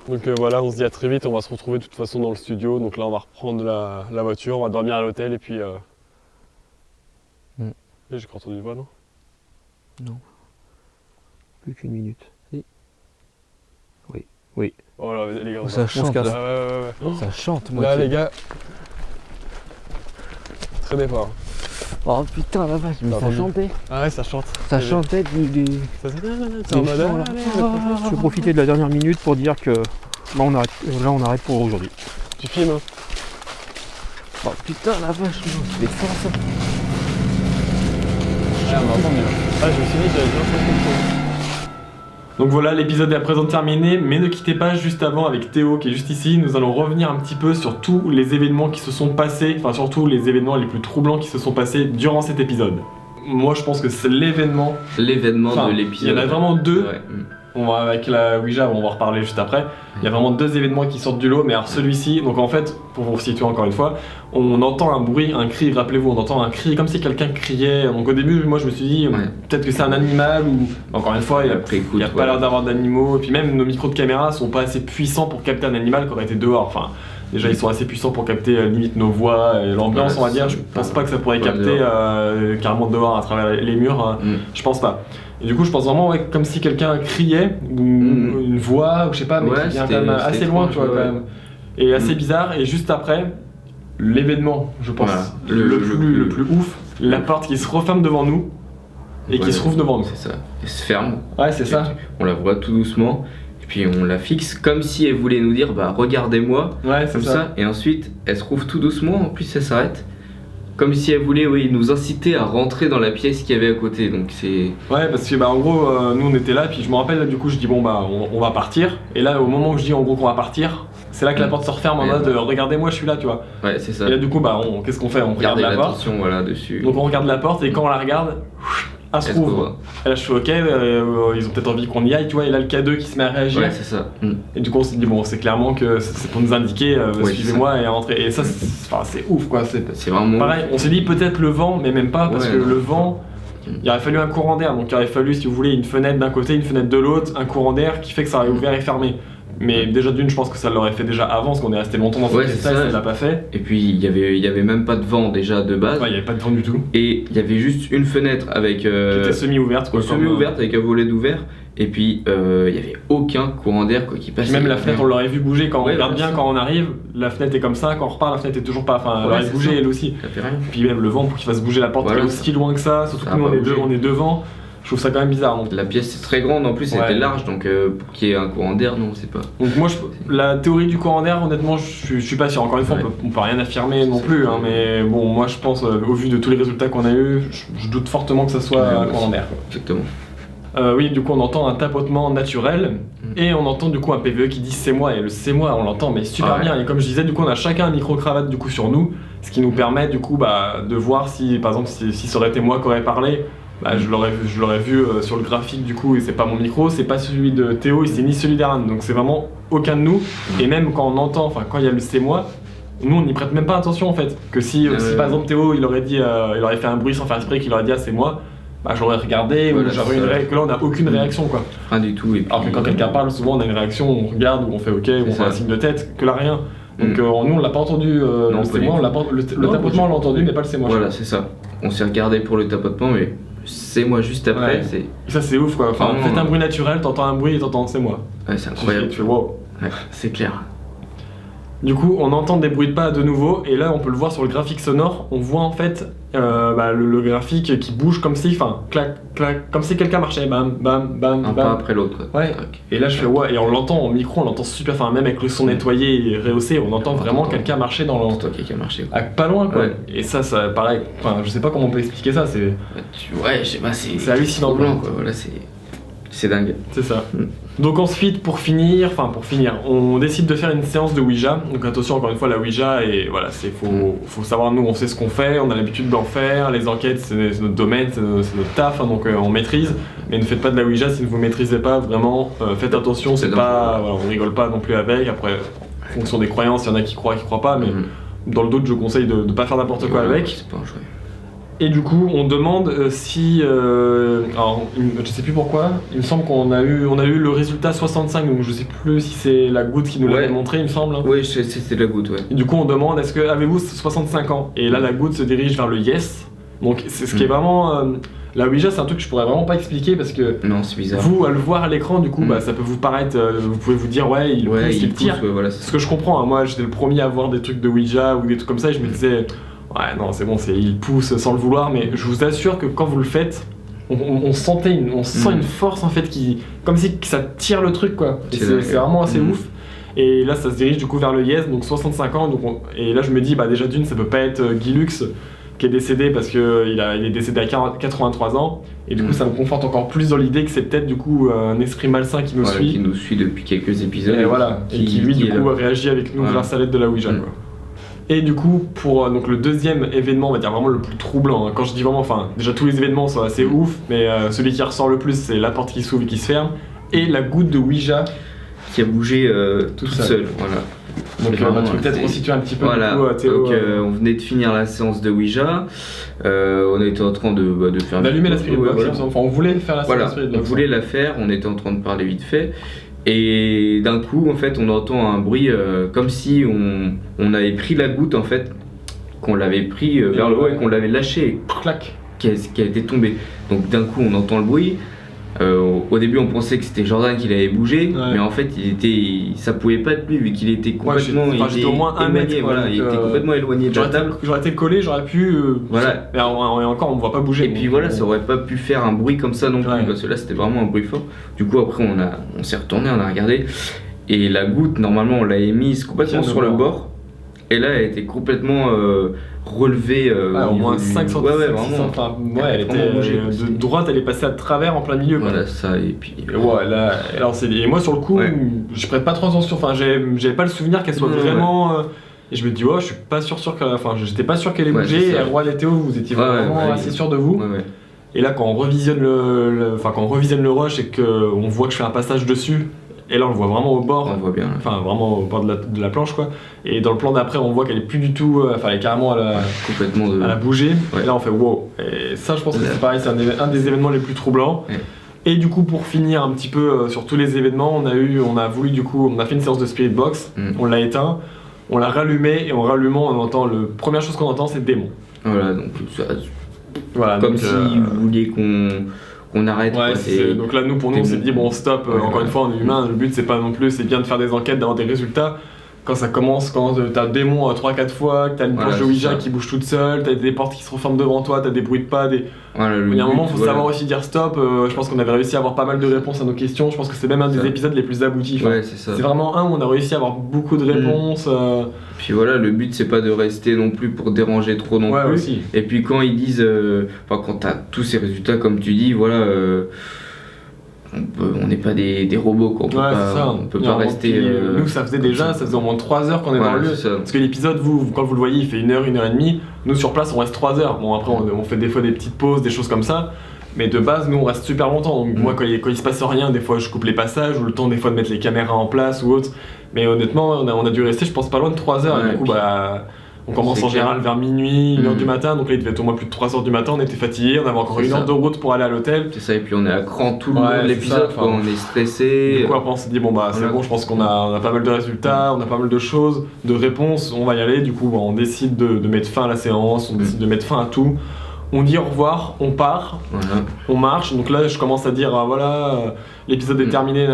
Donc voilà, on se dit à très vite, on va se retrouver de toute façon dans le studio. Donc là, on va reprendre la voiture, on va dormir à l'hôtel et puis... J'ai encore entendu une voix, non? Non. Plus qu'une minute. Si. Oui. Oh là, les gars, Ça chante casse. là. Ouais. Ça chante moi. Là, les gars... Traînez pas. Oh putain la vache, mais T'as ça entendu chantait. Ah ouais, ça chante. Ça chantait du... Ça c'est Des en mode... chants, là. Je vais profiter de la dernière minute pour dire que là on arrête pour aujourd'hui. Tu filmes hein? Oh putain la vache, c'est fort ça. Ah, on a entendu là. Ah, je me suis dit, j'avais bien entendu. Donc voilà, l'épisode est à présent terminé, mais ne quittez pas, juste avant avec Théo qui est juste ici, nous allons revenir un petit peu sur tous les événements qui se sont passés, enfin surtout les événements les plus troublants qui se sont passés durant cet épisode. Moi je pense que c'est l'événement, de l'épisode. il y en a vraiment deux. Ouais. On va avec la Ouija, on va en reparler juste après. Il y a vraiment deux événements qui sortent du lot, mais alors celui-ci, donc en fait, pour vous situer encore une fois, on entend un bruit, un cri, rappelez-vous, on entend un cri comme si quelqu'un criait. Donc au début, moi je me suis dit, peut-être que c'est un animal ou. Encore une fois, il n'y a pas l'air d'avoir d'animaux, et puis même nos micros de caméra sont pas assez puissants pour capter un animal qui aurait été dehors. Enfin, déjà ils sont assez puissants pour capter limite nos voix et l'ambiance, on va dire. Je pense pas que ça pourrait capter carrément dehors à travers les murs, je pense pas. Et du coup, je pense vraiment comme si quelqu'un criait, ou une voix, ou je sais pas, mais qui vient quand même assez loin, tu vois, quand même. Et assez bizarre, et juste après, l'événement, je pense, le plus ouf, la porte qui se referme devant nous, et qui se rouvre devant nous. C'est ça, elle se ferme. Ouais, c'est ça. On la voit tout doucement, et puis on la fixe comme si elle voulait nous dire, bah regardez-moi, ouais, c'est comme ça. Et ensuite, elle se rouvre tout doucement, en plus elle s'arrête. Comme si elle voulait nous inciter à rentrer dans la pièce qu'il y avait à côté, donc c'est... Ouais, parce que bah en gros, nous on était là, puis je me rappelle, là, du coup je dis bon bah on va partir, et là au moment où je dis en gros qu'on va partir, c'est là que la porte se referme en mode regardez-moi je suis là, tu vois. Ouais, c'est ça. Et là du coup bah qu'est-ce qu'on fait? On regarde la porte. Voilà, dessus. Donc on regarde la porte, et quand on la regarde, elle se rouvre. Et là je fais ok, ils ont peut-être envie qu'on y aille, tu vois, et là le K2 qui se met à réagir. Ouais, c'est ça. Et du coup on s'est dit bon, c'est clairement que c'est pour nous indiquer, suivez-moi et rentrez. Et ça c'est ouf quoi, c'est vraiment pareil, on s'est dit peut-être le vent, mais même pas, parce que le vent, il aurait fallu un courant d'air, donc il aurait fallu, si vous voulez, une fenêtre d'un côté, une fenêtre de l'autre, un courant d'air qui fait que ça aurait ouvert et fermé. Mais déjà d'une, je pense que ça l'aurait fait déjà avant, parce qu'on est resté longtemps dans cette pièce, ça l'a pas fait. Et puis il y avait même pas de vent déjà de base. Ouais, il y avait pas de vent du tout. Et il y avait juste une fenêtre avec... qui était semi-ouverte quoi. Semi-ouverte avec un volet d'ouvert. Et puis il y avait aucun courant d'air quoi qui passait. Même la fenêtre, on l'aurait vu bouger quand on regarde bien, quand on arrive, la fenêtre est comme ça, quand on repart, la fenêtre est toujours pas... Enfin, elle aurait bougé elle aussi. Ça fait rien. Puis même le vent pour qu'il fasse bouger la porte qui est aussi loin que ça, surtout que nous on est devant. Je trouve ça quand même bizarre. Donc. La pièce est très grande en plus, elle était large, donc pour qu'il y ait un courant d'air, non, c'est pas. Donc moi, la théorie du courant d'air, honnêtement, je suis pas sûr. Encore une fois, on peut rien affirmer non plus, hein, mais bon, moi je pense, au vu de tous les résultats qu'on a eu, je doute fortement que ça soit un courant d'air. Exactement. Oui, du coup on entend un tapotement naturel et on entend du coup un PVE qui dit c'est moi, et le c'est moi on l'entend mais super bien, et comme je disais du coup on a chacun un micro-cravate du coup sur nous, ce qui nous permet du coup de voir si par exemple si ça aurait été moi qui aurais parlé, je l'aurais vu sur le graphique du coup, et c'est pas mon micro, c'est pas celui de Théo et c'est ni celui d'Aaron, donc c'est vraiment aucun de nous, et même quand on entend, enfin quand il y a le c'est moi, nous on n'y prête même pas attention en fait, que si par exemple Théo il aurait fait un bruit sans faire exprès, qu'il aurait dit ah c'est moi, j'aurais regardé, voilà, ou j'aurais une réaction, que là on n'a aucune réaction quoi. Rien du tout. Et puis, alors que quand quelqu'un parle, souvent on a une réaction, on regarde, ou on fait ok, ou on fait un signe de tête, que là rien. Donc nous on l'a pas entendu, le c'est moi, le tapotement on l'a entendu, mais pas le c'est moi. Voilà, c'est ça. On s'est regardé pour le tapotement, mais c'est moi juste après. Ouais. Ça c'est ouf quoi, enfin faites un bruit naturel, t'entends un bruit et t'entends c'est moi. Ouais, c'est incroyable. Tu fais wow. Ouais, c'est clair. Du coup, on entend des bruits de pas de nouveau, et là on peut le voir sur le graphique sonore, on voit en fait le graphique qui bouge comme si, enfin, clac, clac, comme si quelqu'un marchait, bam, bam, bam, un bam. pas après l'autre. Ouais. Et là je fais ouais, et on l'entend en micro, on l'entend super, enfin même avec le son nettoyé et rehaussé, on entend vraiment quelqu'un marcher dans le... quelqu'un marcher. Pas loin quoi. Ouais. Et ça pareil, enfin je sais pas comment on peut expliquer ça, c'est... Ouais, je sais pas, c'est hallucinant blanc quoi, voilà, c'est dingue. C'est ça. Donc ensuite, pour finir, on décide de faire une séance de Ouija. Donc attention, encore une fois, la Ouija, et voilà, faut savoir, nous, on sait ce qu'on fait, on a l'habitude d'en faire. Les enquêtes, c'est notre domaine, c'est notre taf, donc on maîtrise. Mais ne faites pas de la Ouija si vous ne maîtrisez pas, vraiment, faites attention, c'est pas, voilà, on rigole pas non plus avec. Après, en fonction des croyances, il y en a qui croient pas, mais dans le doute, je conseille de ne pas faire n'importe quoi avec. C'est pas un choix. Et du coup, on demande si, alors, je sais plus pourquoi, il me semble qu'on a eu le résultat 65, donc je sais plus si c'est la goutte qui nous l'avait montré, il me semble. Oui, c'était la goutte, ouais. Et du coup, on demande, avez-vous 65 ans? Et là, la goutte se dirige vers le yes. Donc, c'est ce qui est vraiment... la Ouija, c'est un truc que je pourrais vraiment pas expliquer, parce que non, c'est bizarre. Vous, à le voir à l'écran, du coup, ça peut vous paraître... vous pouvez vous dire, ouais, il pousse, il tire. Ouais, voilà, ce que je comprends, hein, moi, j'étais le premier à voir des trucs de Ouija ou des trucs comme ça, et je me disais... Ouais, non, c'est bon, il pousse sans le vouloir, mais je vous assure que quand vous le faites, on sent une force en fait comme si ça tire le truc quoi. C'est vraiment assez ouf. Et là, ça se dirige du coup vers le yes, donc 65 ans. Donc et là, je me dis, déjà d'une, ça peut pas être Guy Lux qui est décédé parce qu'il est décédé à 83 ans. Et du coup, ça me conforte encore plus dans l'idée que c'est peut-être du coup un esprit malsain qui nous suit. Qui nous suit depuis quelques épisodes. Et voilà, et qui lui, du coup, réagit avec nous grâce à l'aide de la Ouija. Quoi. Et du coup, pour donc le deuxième événement, on va dire vraiment le plus troublant, hein. Quand je dis vraiment, déjà tous les événements sont assez ouf, mais celui qui ressort le plus, c'est la porte qui s'ouvre et qui se ferme, et la goutte de Ouija qui a bougé toute seule. Voilà. Donc tu peux peut-être resituer un petit peu voilà. Du coup, Théo. Donc on venait de finir la séance de Ouija, on était en train de faire... D'allumer la spirit box, voilà. Enfin on voulait faire la séance de spirit box. On voulait la faire, on était en train de parler vite fait. Et d'un coup, en fait, on entend un bruit comme si on avait pris la goutte, en fait, qu'on l'avait pris vers le haut et qu'on l'avait lâché, clac, qui a été tombé. Donc d'un coup, on entend le bruit. Au début, on pensait que c'était Jordan qui l'avait bougé, mais en fait, ça pouvait pas être lui vu qu'il était complètement j'étais au moins 1 mètre. Voilà, il était complètement éloigné de la table. J'aurais été collé, j'aurais pu. Voilà. Et encore, on ne voit pas bouger. Et puis voilà, ça aurait pas pu faire un bruit comme ça non plus, parce que là, c'était vraiment un bruit fort. Du coup, après, on s'est retourné, on a regardé, et la goutte, normalement, on l'a mise complètement sur le bord. Et là, elle était complètement relevée. Au moins 5 cm. Ouais, vraiment. Elle était de droite, elle est passée à travers en plein milieu. Voilà, ça, et puis. Et moi, sur le coup, je prête pas trop attention. Enfin, j'avais pas le souvenir qu'elle soit vraiment. Et je me dis, je suis pas sûr qu'elle. Enfin, j'étais pas sûr qu'elle ait bougé. Et Erwan et Théo, vous étiez vraiment assez sûr de vous. Et là, quand on revisionne le rush et qu'on voit que je fais un passage dessus. Et là on le voit vraiment au bord, on voit bien, enfin vraiment au bord de la planche quoi. Et dans le plan d'après on voit qu'elle est plus du tout, elle est carrément complètement elle a bougé. Et là on fait wow. Et ça je pense que c'est pareil, c'est un des événements les plus troublants. Et du coup pour finir un petit peu sur tous les événements, on a fait une séance de Spirit Box, on l'a éteint, on l'a rallumé et en rallumant on entend première chose qu'on entend c'est démon. Voilà donc ça, comme si vous vouliez qu'on arrête. Donc là pour nous on s'est dit bon stop, encore une fois on est humain, le but c'est pas non plus, c'est bien de faire des enquêtes, d'avoir des résultats. Quand ça commence, quand t'as le démon 3-4 fois, que t'as une planche de Ouija qui bouge toute seule, t'as des portes qui se referment devant toi, t'as des bruits de pas, il y a un moment faut savoir aussi dire stop. Je pense qu'on avait réussi à avoir pas mal de réponses à nos questions, je pense que c'est même un des épisodes les plus aboutis. C'est vraiment un où on a réussi à avoir beaucoup de réponses. Puis voilà, le but c'est pas de rester non plus pour déranger trop non plus. Aussi. Et puis quand ils disent, quand t'as tous ces résultats comme tu dis, voilà, on n'est pas des robots, quoi. On peut pas rester. Nous, ça faisait au moins 3 heures qu'on est dans le lieu. Parce que l'épisode, quand vous le voyez, il fait 1 heure, 1 heure et demie. Nous, sur place, on reste 3 heures. Bon, après, on fait des fois des petites pauses, des choses comme ça. Mais de base, nous, on reste super longtemps. Donc, moi, quand il se passe rien, des fois, je coupe les passages ou le temps, des fois, de mettre les caméras en place ou autre. Mais honnêtement, on a dû rester, je pense, pas loin de 3 heures. Et du coup, on commence en général vers minuit, 1h du matin, donc là il devait être au moins plus de 3h du matin, on était fatigués, on avait encore 1 heure de route pour aller à l'hôtel. C'est ça, et puis on est à cran tout le long de l'épisode, on est stressé. Du coup après on s'est dit bon c'est bon, je pense qu'on a pas mal de résultats, on a pas mal de choses, de réponses, on va y aller, du coup on décide de mettre fin à la séance, on décide de mettre fin à tout. On dit au revoir, on part, on marche, donc là je commence à dire l'épisode est terminé,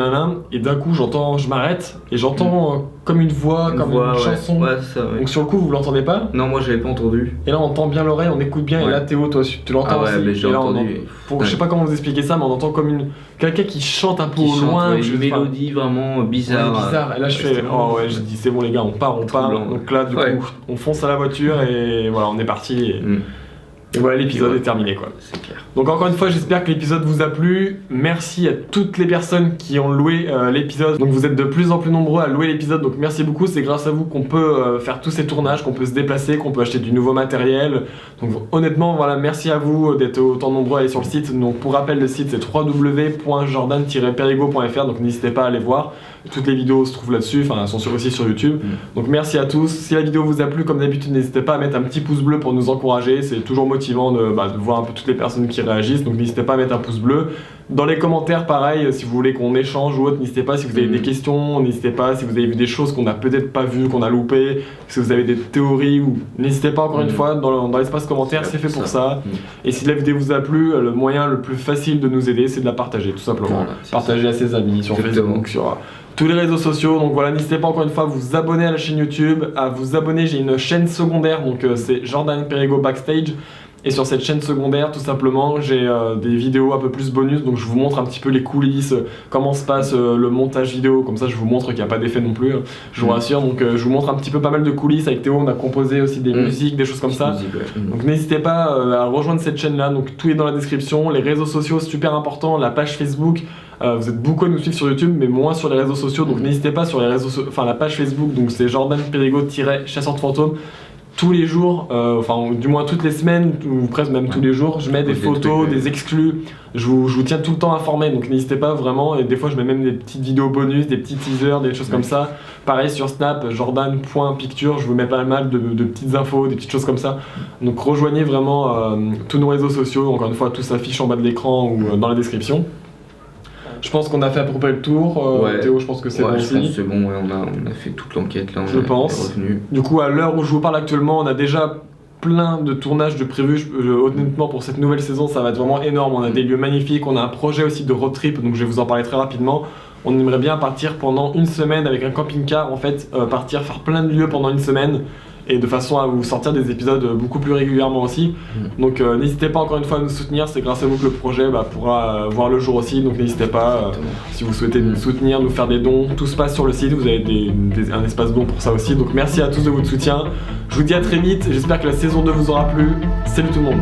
et d'un coup je m'arrête et j'entends comme une voix, une chanson. Ouais, ça, ouais. Donc sur le coup vous l'entendez pas? Non, moi j'avais pas entendu. Et là on entend bien l'oreille, on écoute bien, et là Théo, toi tu l'entends aussi. Mais j'ai entendu. Je sais pas comment vous expliquer ça, mais on entend comme quelqu'un qui chante un peu au loin. Une mélodie vraiment bizarre. Et là je fais je dis c'est bon les gars, on part. Donc là du coup on fonce à la voiture et voilà, on est parti. Et voilà, l'épisode est terminé, quoi. C'est clair. Donc encore une fois, j'espère que l'épisode vous a plu. Merci à toutes les personnes qui ont loué l'épisode. Donc vous êtes de plus en plus nombreux à louer l'épisode, donc merci beaucoup. C'est grâce à vous qu'on peut faire tous ces tournages, qu'on peut se déplacer, qu'on peut acheter du nouveau matériel. Donc honnêtement, voilà, merci à vous d'être autant nombreux à aller sur le site. Donc pour rappel, le site c'est www.jordan-perigo.fr, donc n'hésitez pas à aller voir. Toutes les vidéos se trouvent là-dessus, elles sont aussi sur YouTube. Donc merci à tous. Si la vidéo vous a plu, comme d'habitude, n'hésitez pas à mettre un petit pouce bleu pour nous encourager. C'est toujours motivant de voir un peu toutes les personnes qui réagissent. Donc n'hésitez pas à mettre un pouce bleu. Dans les commentaires, pareil, si vous voulez qu'on échange ou autre, n'hésitez pas. Si vous avez des questions, n'hésitez pas. Si vous avez vu des choses qu'on n'a peut-être pas vues, qu'on a loupées, si vous avez des théories, n'hésitez pas encore une fois dans l'espace commentaire, c'est fait pour ça. Et si la vidéo vous a plu, le moyen le plus facile de nous aider, c'est de la partager, tout simplement. Partager à ses amis sur Facebook, sur tous les réseaux sociaux. Donc voilà, n'hésitez pas encore une fois à vous abonner à la chaîne YouTube, à vous abonner. J'ai une chaîne secondaire, donc c'est Jordan Perigo Backstage. Et sur cette chaîne secondaire, tout simplement, j'ai des vidéos un peu plus bonus, donc je vous montre un petit peu les coulisses, comment se passe le montage vidéo, comme ça je vous montre qu'il n'y a pas d'effet non plus, je vous rassure. Donc je vous montre un petit peu pas mal de coulisses. Avec Théo, on a composé aussi des musiques, des choses comme ça. Donc n'hésitez pas à rejoindre cette chaîne-là, donc tout est dans la description. Les réseaux sociaux, super important, la page Facebook. Vous êtes beaucoup à nous suivre sur YouTube, mais moins sur les réseaux sociaux, donc n'hésitez pas sur les réseaux sociaux, la page Facebook, donc c'est Jordan Perigo-chasseur de fantômes. Tous les jours, du moins toutes les semaines, ou presque même tous les jours, je mets des photos, des exclus, je vous tiens tout le temps informé, donc n'hésitez pas vraiment, et des fois je mets même des petites vidéos bonus, des petits teasers, des choses comme ça. Pareil sur Snap, jordan.picture, je vous mets pas mal de petites infos, des petites choses comme ça. Donc rejoignez vraiment tous nos réseaux sociaux, encore une fois tout s'affiche en bas de l'écran ou dans la description. Je pense qu'on a fait à peu près le tour. Théo, je pense que c'est bon aussi. Je pense que c'est bon, on a fait toute l'enquête là. Je pense. Du coup, à l'heure où je vous parle actuellement, on a déjà plein de tournages de prévus. Honnêtement, pour cette nouvelle saison, ça va être vraiment énorme. On a des lieux magnifiques, on a un projet aussi de road trip, donc je vais vous en parler très rapidement. On aimerait bien partir pendant une semaine avec un camping-car, en fait, partir faire plein de lieux pendant une semaine. Et de façon à vous sortir des épisodes beaucoup plus régulièrement aussi. Donc n'hésitez pas encore une fois à nous soutenir, c'est grâce à vous que le projet pourra voir le jour aussi, donc n'hésitez pas, si vous souhaitez nous soutenir, nous faire des dons, tout se passe sur le site, vous avez un espace don pour ça aussi, donc merci à tous de votre soutien, je vous dis à très vite, j'espère que la saison 2 vous aura plu, salut tout le monde.